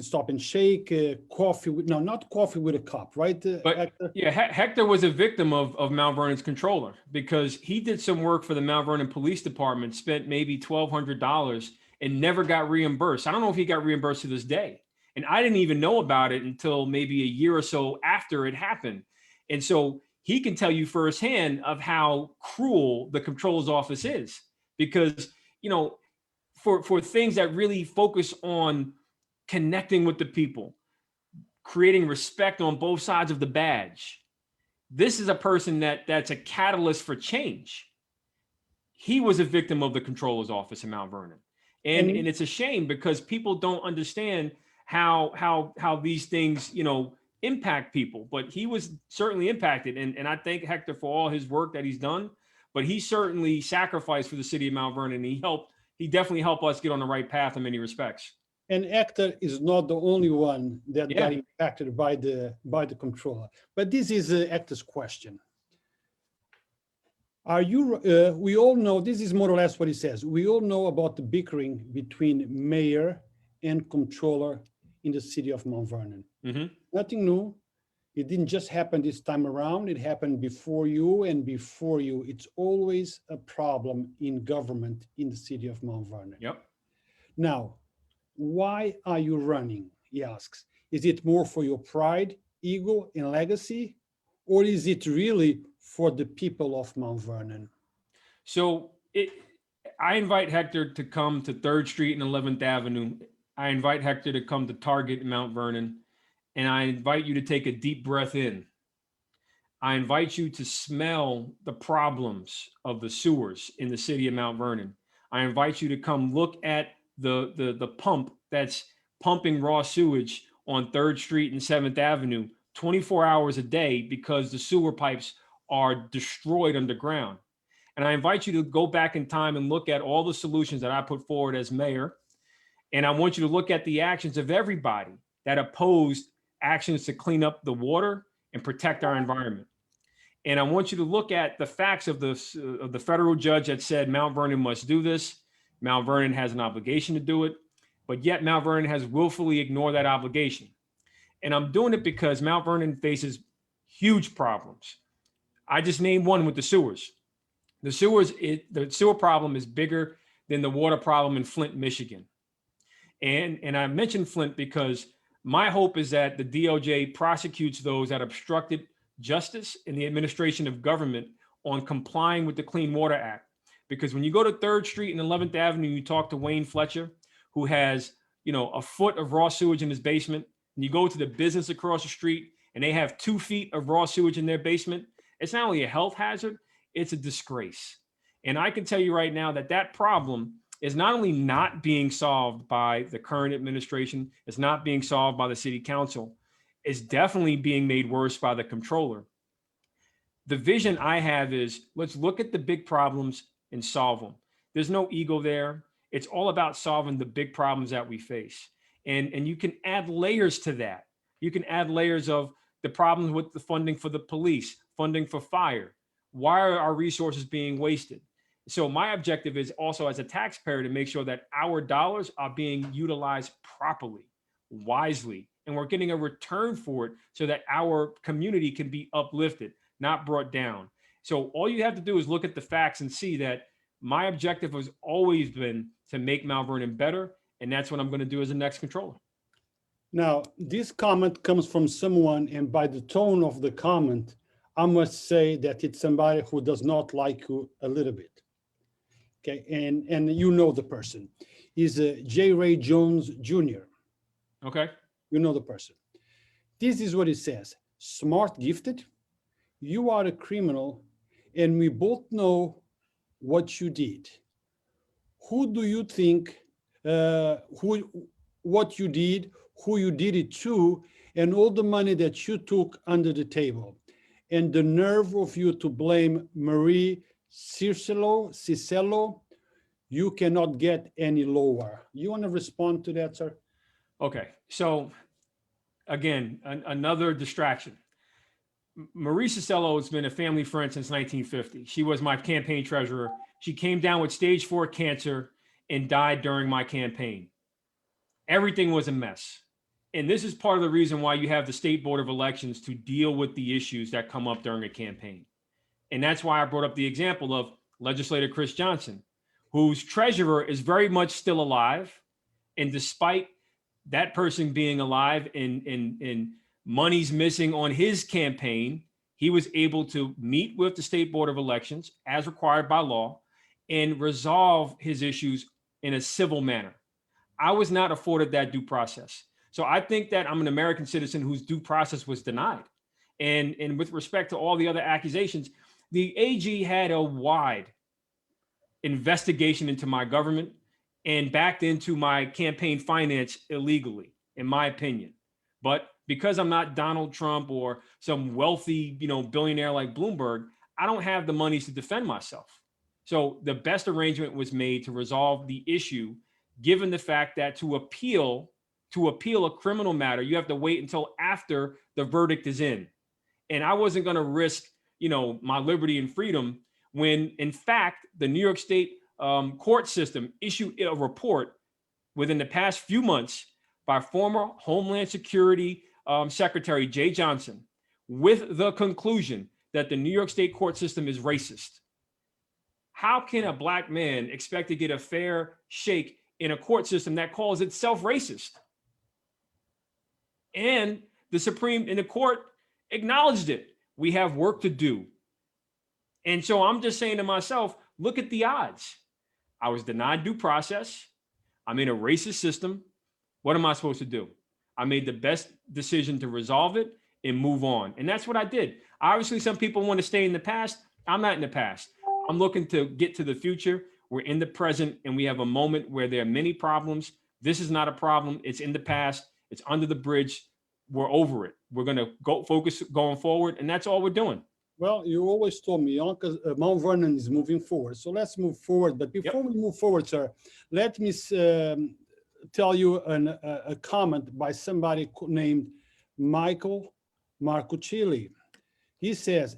Stop and Shake, coffee with, no, not coffee with a cup, right? But Hector? yeah, Hector was a victim of Mount Vernon's controller, because he did some work for the Mount Vernon Police Department, spent maybe $1,200, and never got reimbursed. I don't know if he got reimbursed to this day. And I didn't even know about it until maybe a year or so after it happened. And so he can tell you firsthand of how cruel the controller's office is, because, you know, for things that really focus on connecting with the people, creating respect on both sides of the badge. This is a person that's a catalyst for change. He was a victim of the controller's office in Mount Vernon. And it's a shame because people don't understand how these things, you know, impact people. But he was certainly impacted. And I thank Hector for all his work that he's done. But he certainly sacrificed for the city of Mount Vernon. He definitely helped us get on the right path in many respects. And Hector is not the only one that Yeah. got impacted by the controller. But this is Hector's question. Are you? We all know, this is more or less what he says. We all know about the bickering between mayor and controller in the city of Mount Vernon. Mm-hmm. Nothing new. It didn't just happen this time around. It happened before you and before you. It's always a problem in government in the city of Mount Vernon. Yep. Now, why are you running? He asks. Is it more for your pride, ego, and legacy? Or is it really for the people of Mount Vernon? So I invite Hector to come to 3rd Street and 11th Avenue. I invite Hector to come to Target in Mount Vernon. And I invite you to take a deep breath in. I invite you to smell the problems of the sewers in the city of Mount Vernon. I invite you to come look at the pump that's pumping raw sewage on 3rd Street and 7th Avenue 24 hours a day because the sewer pipes are destroyed underground. And I invite you to go back in time and look at all the solutions that I put forward as mayor. And I want you to look at the actions of everybody that opposed actions to clean up the water and protect our environment. And I want you to look at the facts of the federal judge that said Mount Vernon must do this. Mount Vernon has an obligation to do it, but yet Mount Vernon has willfully ignored that obligation. And I'm doing it because Mount Vernon faces huge problems. I just named one with the sewers. The sewer problem is bigger than the water problem in Flint, Michigan. And I mentioned Flint because my hope is that the DOJ prosecutes those that obstructed justice in the administration of government on complying with the Clean Water Act. Because when you go to 3rd Street and 11th Avenue, you talk to Wayne Fletcher, who has, you know, a foot of raw sewage in his basement, and you go to the business across the street and they have 2 feet of raw sewage in their basement, it's not only a health hazard, it's a disgrace. And I can tell you right now that that problem is not only not being solved by the current administration, it's not being solved by the city council, it's definitely being made worse by the controller. The vision I have is let's look at the big problems and solve them. There's no ego there. It's all about solving the big problems that we face. And you can add layers to that. You can add layers of the problems with the funding for the police, funding for fire. Why are our resources being wasted? So my objective is also as a taxpayer to make sure that our dollars are being utilized properly, wisely, and we're getting a return for it so that our community can be uplifted, not brought down. So all you have to do is look at the facts and see that my objective has always been to make Mount Vernon better, and that's what I'm going to do as the next controller. Now, this comment comes from someone, and by the tone of the comment, I must say that it's somebody who does not like you a little bit. Okay, and you know the person. He's J. Ray Jones Jr. Okay. You know the person. This is what it says. Smart, gifted. You are a criminal, and we both know what you did. Who do you think, what you did, who you did it to, and all the money that you took under the table, and the nerve of you to blame Marie Cicello, you cannot get any lower. You want to respond to that, sir? Okay. So again, another distraction. Marie Cicello has been a family friend since 1950. She was my campaign treasurer. She came down with stage 4 cancer and died during my campaign. Everything was a mess. And this is part of the reason why you have the State Board of Elections to deal with the issues that come up during a campaign. And that's why I brought up the example of legislator Chris Johnson, whose treasurer is very much still alive. And despite that person being alive and money's missing on his campaign, he was able to meet with the State Board of Elections as required by law and resolve his issues in a civil manner. I was not afforded that due process. So I think that I'm an American citizen whose due process was denied. And with respect to all the other accusations, the AG had a wide investigation into my government and backed into my campaign finance illegally, in my opinion. But because I'm not Donald Trump or some wealthy, billionaire like Bloomberg, I don't have the monies to defend myself. So the best arrangement was made to resolve the issue, given the fact that to appeal a criminal matter, you have to wait until after the verdict is in. And I wasn't going to risk, my liberty and freedom when, in fact, the New York State court system issued a report within the past few months by former Homeland Security Secretary Jay Johnson with the conclusion that the New York State court system is racist. How can a Black man expect to get a fair shake in a court system that calls itself racist? And the court acknowledged it. We have work to do. And so I'm just saying to myself, look at the odds. I was denied due process. I'm in a racist system. What am I supposed to do? I made the best decision to resolve it and move on. And that's what I did. Obviously, some people want to stay in the past. I'm not in the past. I'm looking to get to the future. We're in the present, and we have a moment where there are many problems. This is not a problem. It's in the past. It's under the bridge. We're over it. We're going to go focus going forward, and that's all we're doing. Well, you always told me Mount Vernon is moving forward. So let's move forward. But before we move forward, sir, let me tell you a comment by somebody named Michael Marcucci. He says,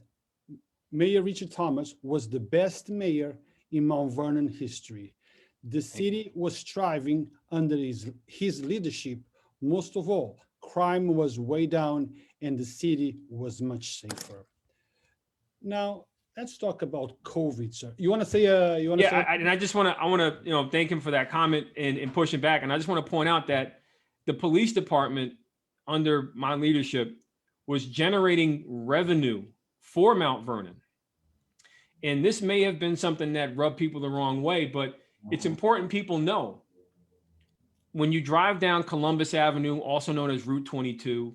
Mayor Richard Thomas was the best mayor in Mount Vernon history. The city was thriving under his leadership. Most of all, crime was way down and the city was much safer. Now, let's talk about COVID, sir. You want to say, and I just want to, thank him for that comment and pushing back. And I just want to point out that the police department under my leadership was generating revenue for Mount Vernon. And this may have been something that rubbed people the wrong way, but it's important people know. When you drive down Columbus Avenue, also known as Route 22,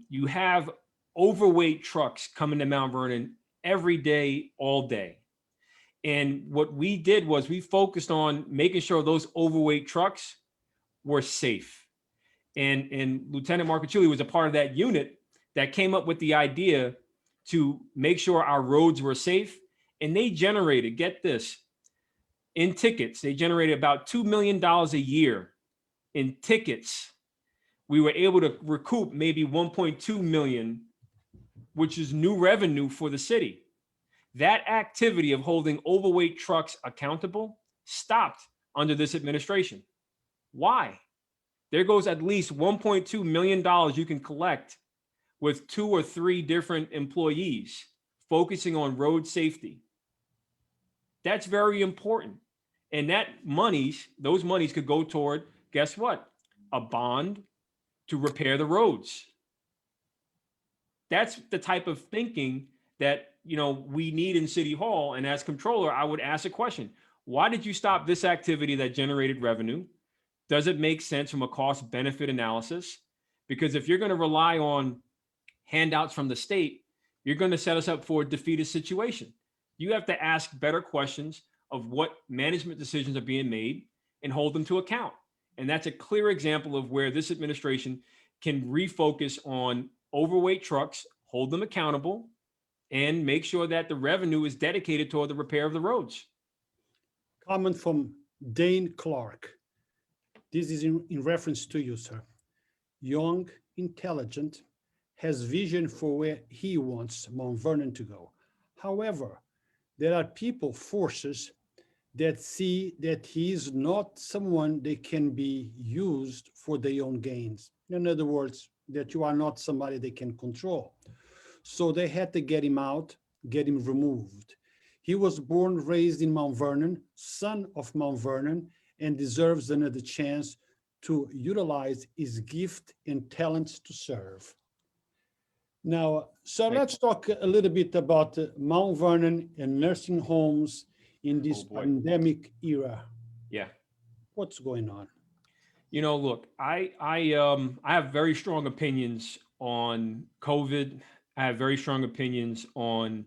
you have overweight trucks coming to Mount Vernon every day, all day. And what we did was we focused on making sure those overweight trucks were safe. And Lieutenant Marcucci was a part of that unit that came up with the idea to make sure our roads were safe. And they generated, get this, in tickets, they generated about $2 million a year in tickets. We were able to recoup maybe 1.2 million, which is new revenue for the city. That activity of holding overweight trucks accountable stopped under this administration. Why? There goes at least $1.2 million you can collect with 2 or 3 different employees focusing on road safety. That's very important. And those monies could go toward, guess what? A bond to repair the roads. That's the type of thinking that, we need in City Hall. And as comptroller, I would ask a question. Why did you stop this activity that generated revenue? Does it make sense from a cost benefit analysis? Because if you're going to rely on handouts from the state, you're going to set us up for a defeatist situation. You have to ask better questions of what management decisions are being made and hold them to account. And that's a clear example of where this administration can refocus on overweight trucks, hold them accountable, and make sure that the revenue is dedicated toward the repair of the roads. Comment from Dane Clark. This is in reference to you, sir. Young, intelligent, has vision for where he wants Mount Vernon to go. However, there are forces that see that he is not someone that can be used for their own gains. In other words, that you are not somebody they can control. So they had to get him out, get him removed. He was born, raised in Mount Vernon, son of Mount Vernon, and deserves another chance to utilize his gift and talents to serve. Now, so Thank let's talk a little bit about Mount Vernon and nursing homes in this Oh boy. pandemic era. Yeah. What's going on? You know, look, I have very strong opinions on COVID. I have very strong opinions on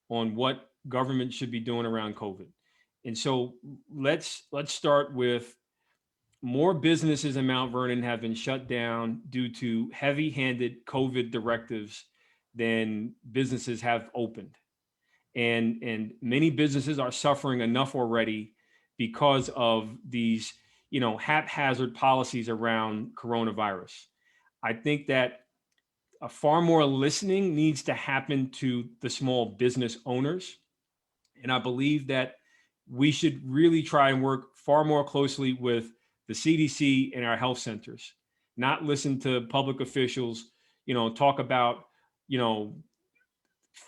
what government should be doing around COVID. And so let's start with more businesses in Mount Vernon have been shut down due to heavy-handed COVID directives than businesses have opened. And many businesses are suffering enough already because of these, haphazard policies around coronavirus. I think that a far more listening needs to happen to the small business owners. And I believe that we should really try and work far more closely with the CDC and our health centers, not listen to public officials, talk about, you know,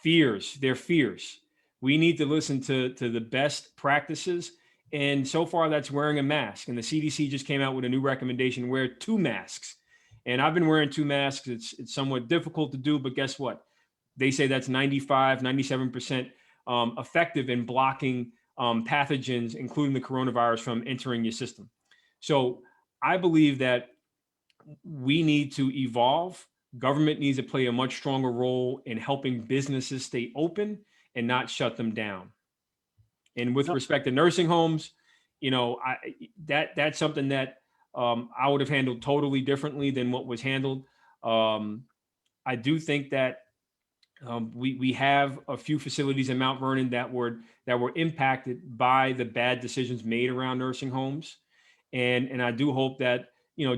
their fears. We need to listen to the best practices. And so far that's wearing a mask. And the CDC just came out with a new recommendation, wear 2 masks. And I've been wearing 2 masks. It's somewhat difficult to do, but guess what? They say that's 95, 97% effective in blocking pathogens, including the coronavirus, from entering your system. So I believe that we need to evolve. Government needs to play a much stronger role in helping businesses stay open and not shut them down. And with respect to nursing homes, that's something that I would have handled totally differently than what was handled. I do think that we have a few facilities in Mount Vernon that were impacted by the bad decisions made around nursing homes, and I do hope that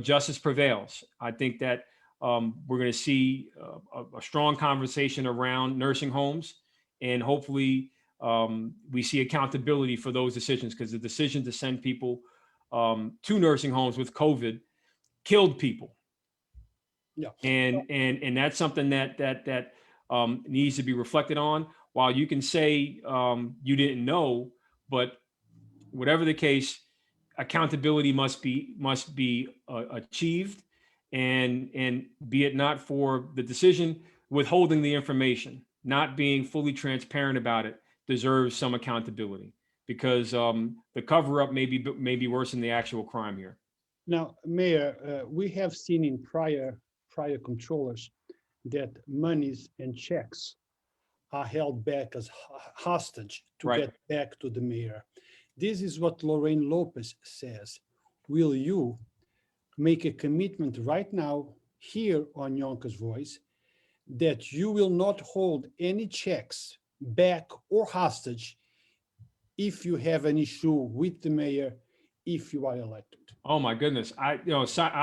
justice prevails. I think that we're going to see a strong conversation around nursing homes, and hopefully we see accountability for those decisions, because the decision to send people to nursing homes with COVID killed people. Yeah. And that's something that needs to be reflected on. While you can say you didn't know, but whatever the case, accountability must be achieved, and be it not for the decision, withholding the information, not being fully transparent about it, deserves some accountability, because the cover up may be worse than the actual crime here. Now, Mayor, we have seen in prior controllers that monies and checks are held back as hostage to Right. get back to the mayor. This is what Lorraine Lopez says. Will you make a commitment right now here on Yonkers Voice that you will not hold any checks back or hostage if you have an issue with the mayor, if you are elected? Oh my goodness. I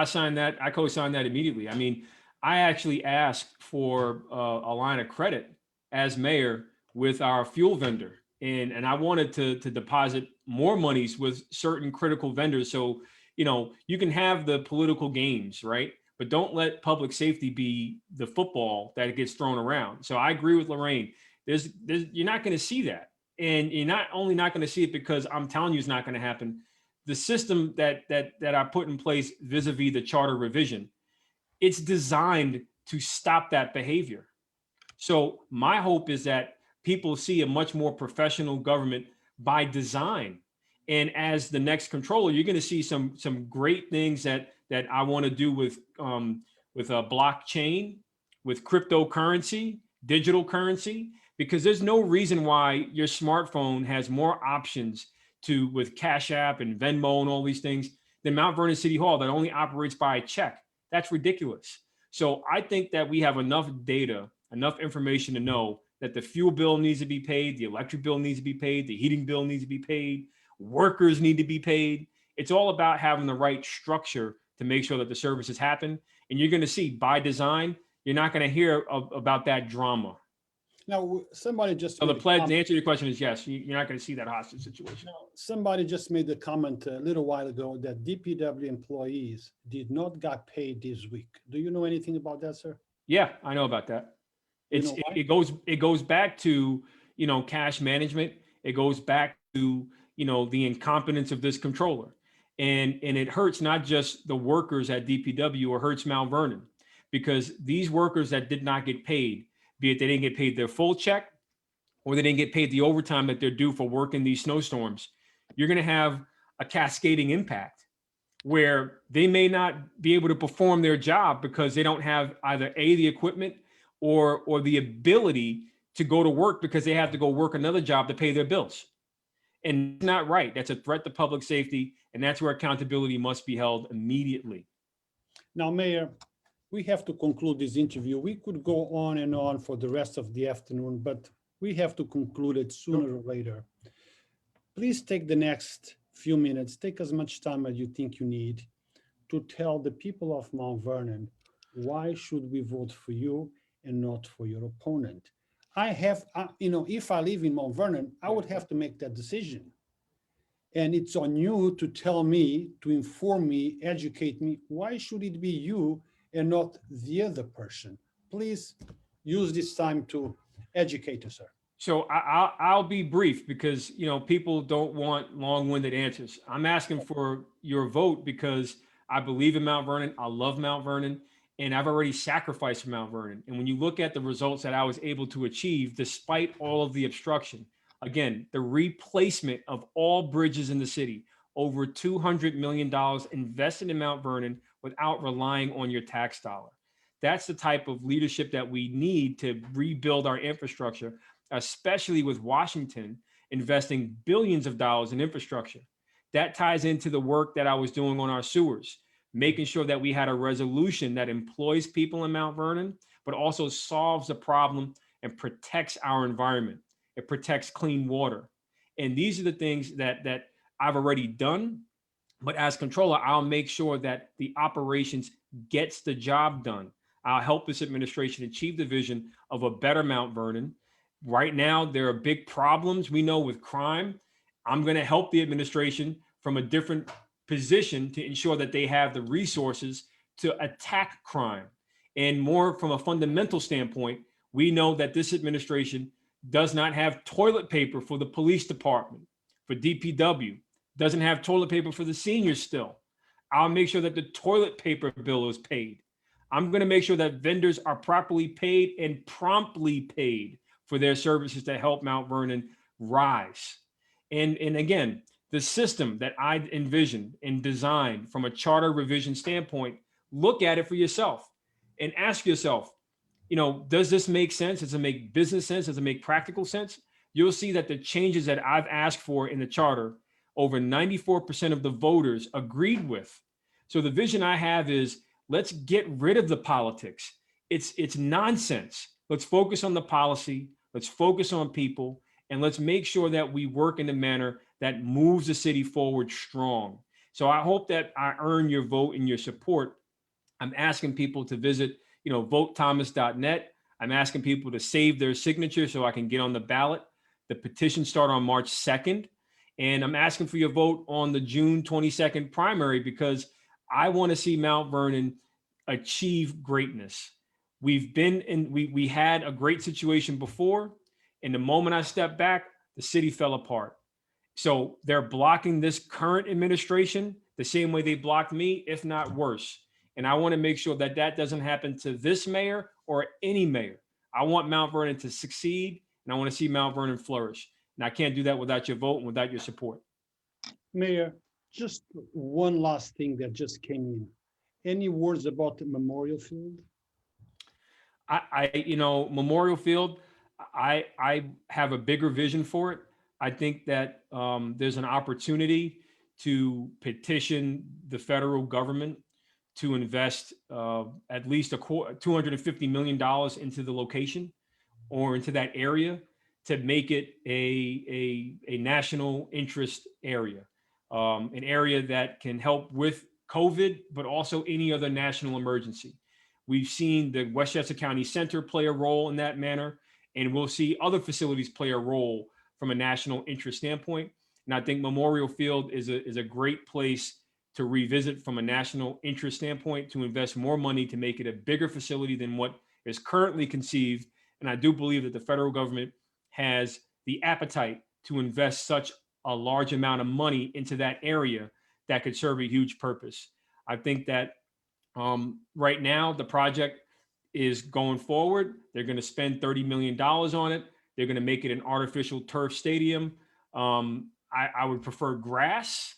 signed that. I co-signed that immediately. I mean, I actually asked for a line of credit as mayor with our fuel vendor. And I wanted to deposit more monies with certain critical vendors. So, you can have the political games, right? But don't let public safety be the football that gets thrown around. So I agree with Lorraine. You're not going to see that. And you're not only not going to see it because I'm telling you it's not going to happen. The system that I put in place vis-a-vis the charter revision, it's designed to stop that behavior. So my hope is that people see a much more professional government by design. And as the next controller, you're going to see some great things that I want to do with a blockchain, with cryptocurrency, digital currency, because there's no reason why your smartphone has more options with Cash App and Venmo and all these things than Mount Vernon City Hall that only operates by a check. That's ridiculous. So I think that we have enough data, enough information to know that the fuel bill needs to be paid, the electric bill needs to be paid, the heating bill needs to be paid, workers need to be paid. It's all about having the right structure to make sure that the services happen. And you're going to see, by design, you're not going to hear about that drama. Now, somebody just So made the a pledge, comment. the answer to your question is yes. You're not going to see that hostage situation. Now, somebody just made a comment a little while ago that DPW employees did not get paid this week. Do you know anything about that, sir? Yeah, I know about that. You know why? It goes back to cash management. It goes back to, the incompetence of this controller. And it hurts not just the workers at DPW, or hurts Mount Vernon, because these workers that did not get paid, be it they didn't get paid their full check, or they didn't get paid the overtime that they're due for working these snowstorms, you're going to have a cascading impact where they may not be able to perform their job because they don't have either the equipment or the ability to go to work, because they have to go work another job to pay their bills. And it's not right. That's a threat to public safety, and that's where accountability must be held immediately. Now, Mayor, we have to conclude this interview. We could go on and on for the rest of the afternoon, but we have to conclude it sooner or later. Please take the next few minutes, take as much time as you think you need to tell the people of Mount Vernon, why should we vote for you and not for your opponent? I have, if I live in Mount Vernon, I would have to make that decision. And it's on you to tell me, to inform me, educate me. Why should it be you and not the other person? Please use this time to educate us, sir. So I'll be brief, because people don't want long-winded answers. I'm asking for your vote because I believe in Mount Vernon. I love Mount Vernon, and I've already sacrificed for Mount Vernon. And when you look at the results that I was able to achieve, despite all of the obstruction, again, the replacement of all bridges in the city, over $200 million invested in Mount Vernon without relying on your tax dollar. That's the type of leadership that we need to rebuild our infrastructure, especially with Washington investing billions of dollars in infrastructure. That ties into the work that I was doing on our sewers, making sure that we had a resolution that employs people in Mount Vernon, but also solves the problem and protects our environment. It protects clean water. And these are the things that I've already done. But as controller, I'll make sure that the operations gets the job done. I'll help this administration achieve the vision of a better Mount Vernon. Right now, there are big problems we know with crime. I'm going to help the administration from a different position to ensure that they have the resources to attack crime. And more from a fundamental standpoint, we know that this administration does not have toilet paper for the police department, for DPW, doesn't have toilet paper for the seniors still. I'll make sure that the toilet paper bill is paid. I'm going to make sure that vendors are properly paid and promptly paid for their services to help Mount Vernon rise. And again, the system that I envisioned and designed from a charter revision standpoint, look at it for yourself and ask yourself, does this make sense? Does it make business sense? Does it make practical sense? You'll see that the changes that I've asked for in the charter, over 94% of the voters agreed with. So the vision I have is, let's get rid of the politics. It's nonsense. Let's focus on the policy. Let's focus on people, and let's make sure that we work in a manner that moves the city forward strong. So I hope that I earn your vote and your support. I'm asking people to visit, votethomas.net. I'm asking people to save their signature so I can get on the ballot. The petition start on March 2nd. And I'm asking for your vote on the June 22nd primary, because I want to see Mount Vernon achieve greatness. We had a great situation before, and the moment I stepped back, the city fell apart. So they're blocking this current administration the same way they blocked me, if not worse. And I want to make sure that that doesn't happen to this mayor or any mayor. I want Mount Vernon to succeed, and I want to see Mount Vernon flourish. And I can't do that without your vote and without your support. Mayor, just one last thing that just came in. Any words about the Memorial Field? Memorial Field, I have a bigger vision for it. I think that there's an opportunity to petition the federal government to invest at least $250 million into the location or into that area to make it a national interest area, an area that can help with COVID, but also any other national emergency. We've seen the Westchester County Center play a role in that manner, and we'll see other facilities play a role from a national interest standpoint. And I think Memorial Field is a great place to revisit from a national interest standpoint, to invest more money to make it a bigger facility than what is currently conceived. And I do believe that the federal government has the appetite to invest such a large amount of money into that area that could serve a huge purpose. I think that right now the project is going forward. They're going to spend $30 million on it. They're going to make it an artificial turf stadium. I would prefer grass,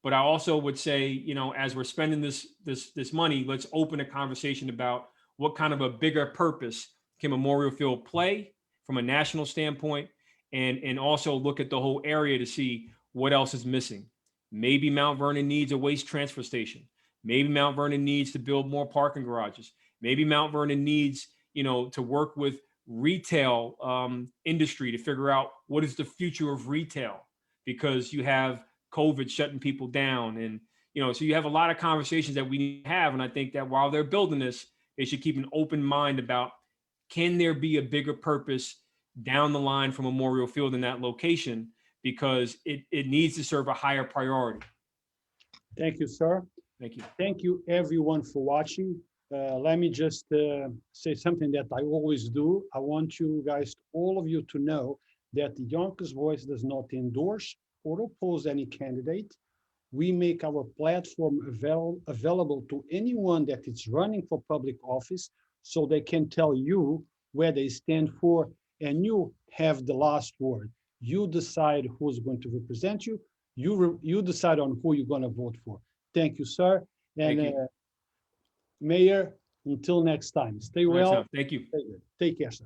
but I also would say, you know, as we're spending this money, let's open a conversation about what kind of a bigger purpose can Memorial Field play from a national standpoint, and also look at the whole area to see what else is missing. Maybe Mount Vernon needs a waste transfer station. Maybe Mount Vernon needs to build more parking garages. Maybe Mount Vernon needs, you know, to work with retail industry to figure out what is the future of retail, because you have COVID shutting people down, and you know, so you have a lot of conversations that we need to have. And I think that while they're building this, they should keep an open mind about, can there be a bigger purpose down the line for Memorial Field in that location, because it needs to serve a higher priority. Thank you, sir. Thank you. Thank you, everyone, for watching. Let me just say something that I always do. I want you guys, all of you, to know that the Yonkers Voice does not endorse or oppose any candidate. We make our platform available to anyone that is running for public office, so they can tell you where they stand for, and you have the last word. You decide who's going to represent you. You decide on who you're going to vote for. Thank you, sir. And Thank you. Mayor, until next time, stay Next well. time. Thank you. Stay good. Take care, sir.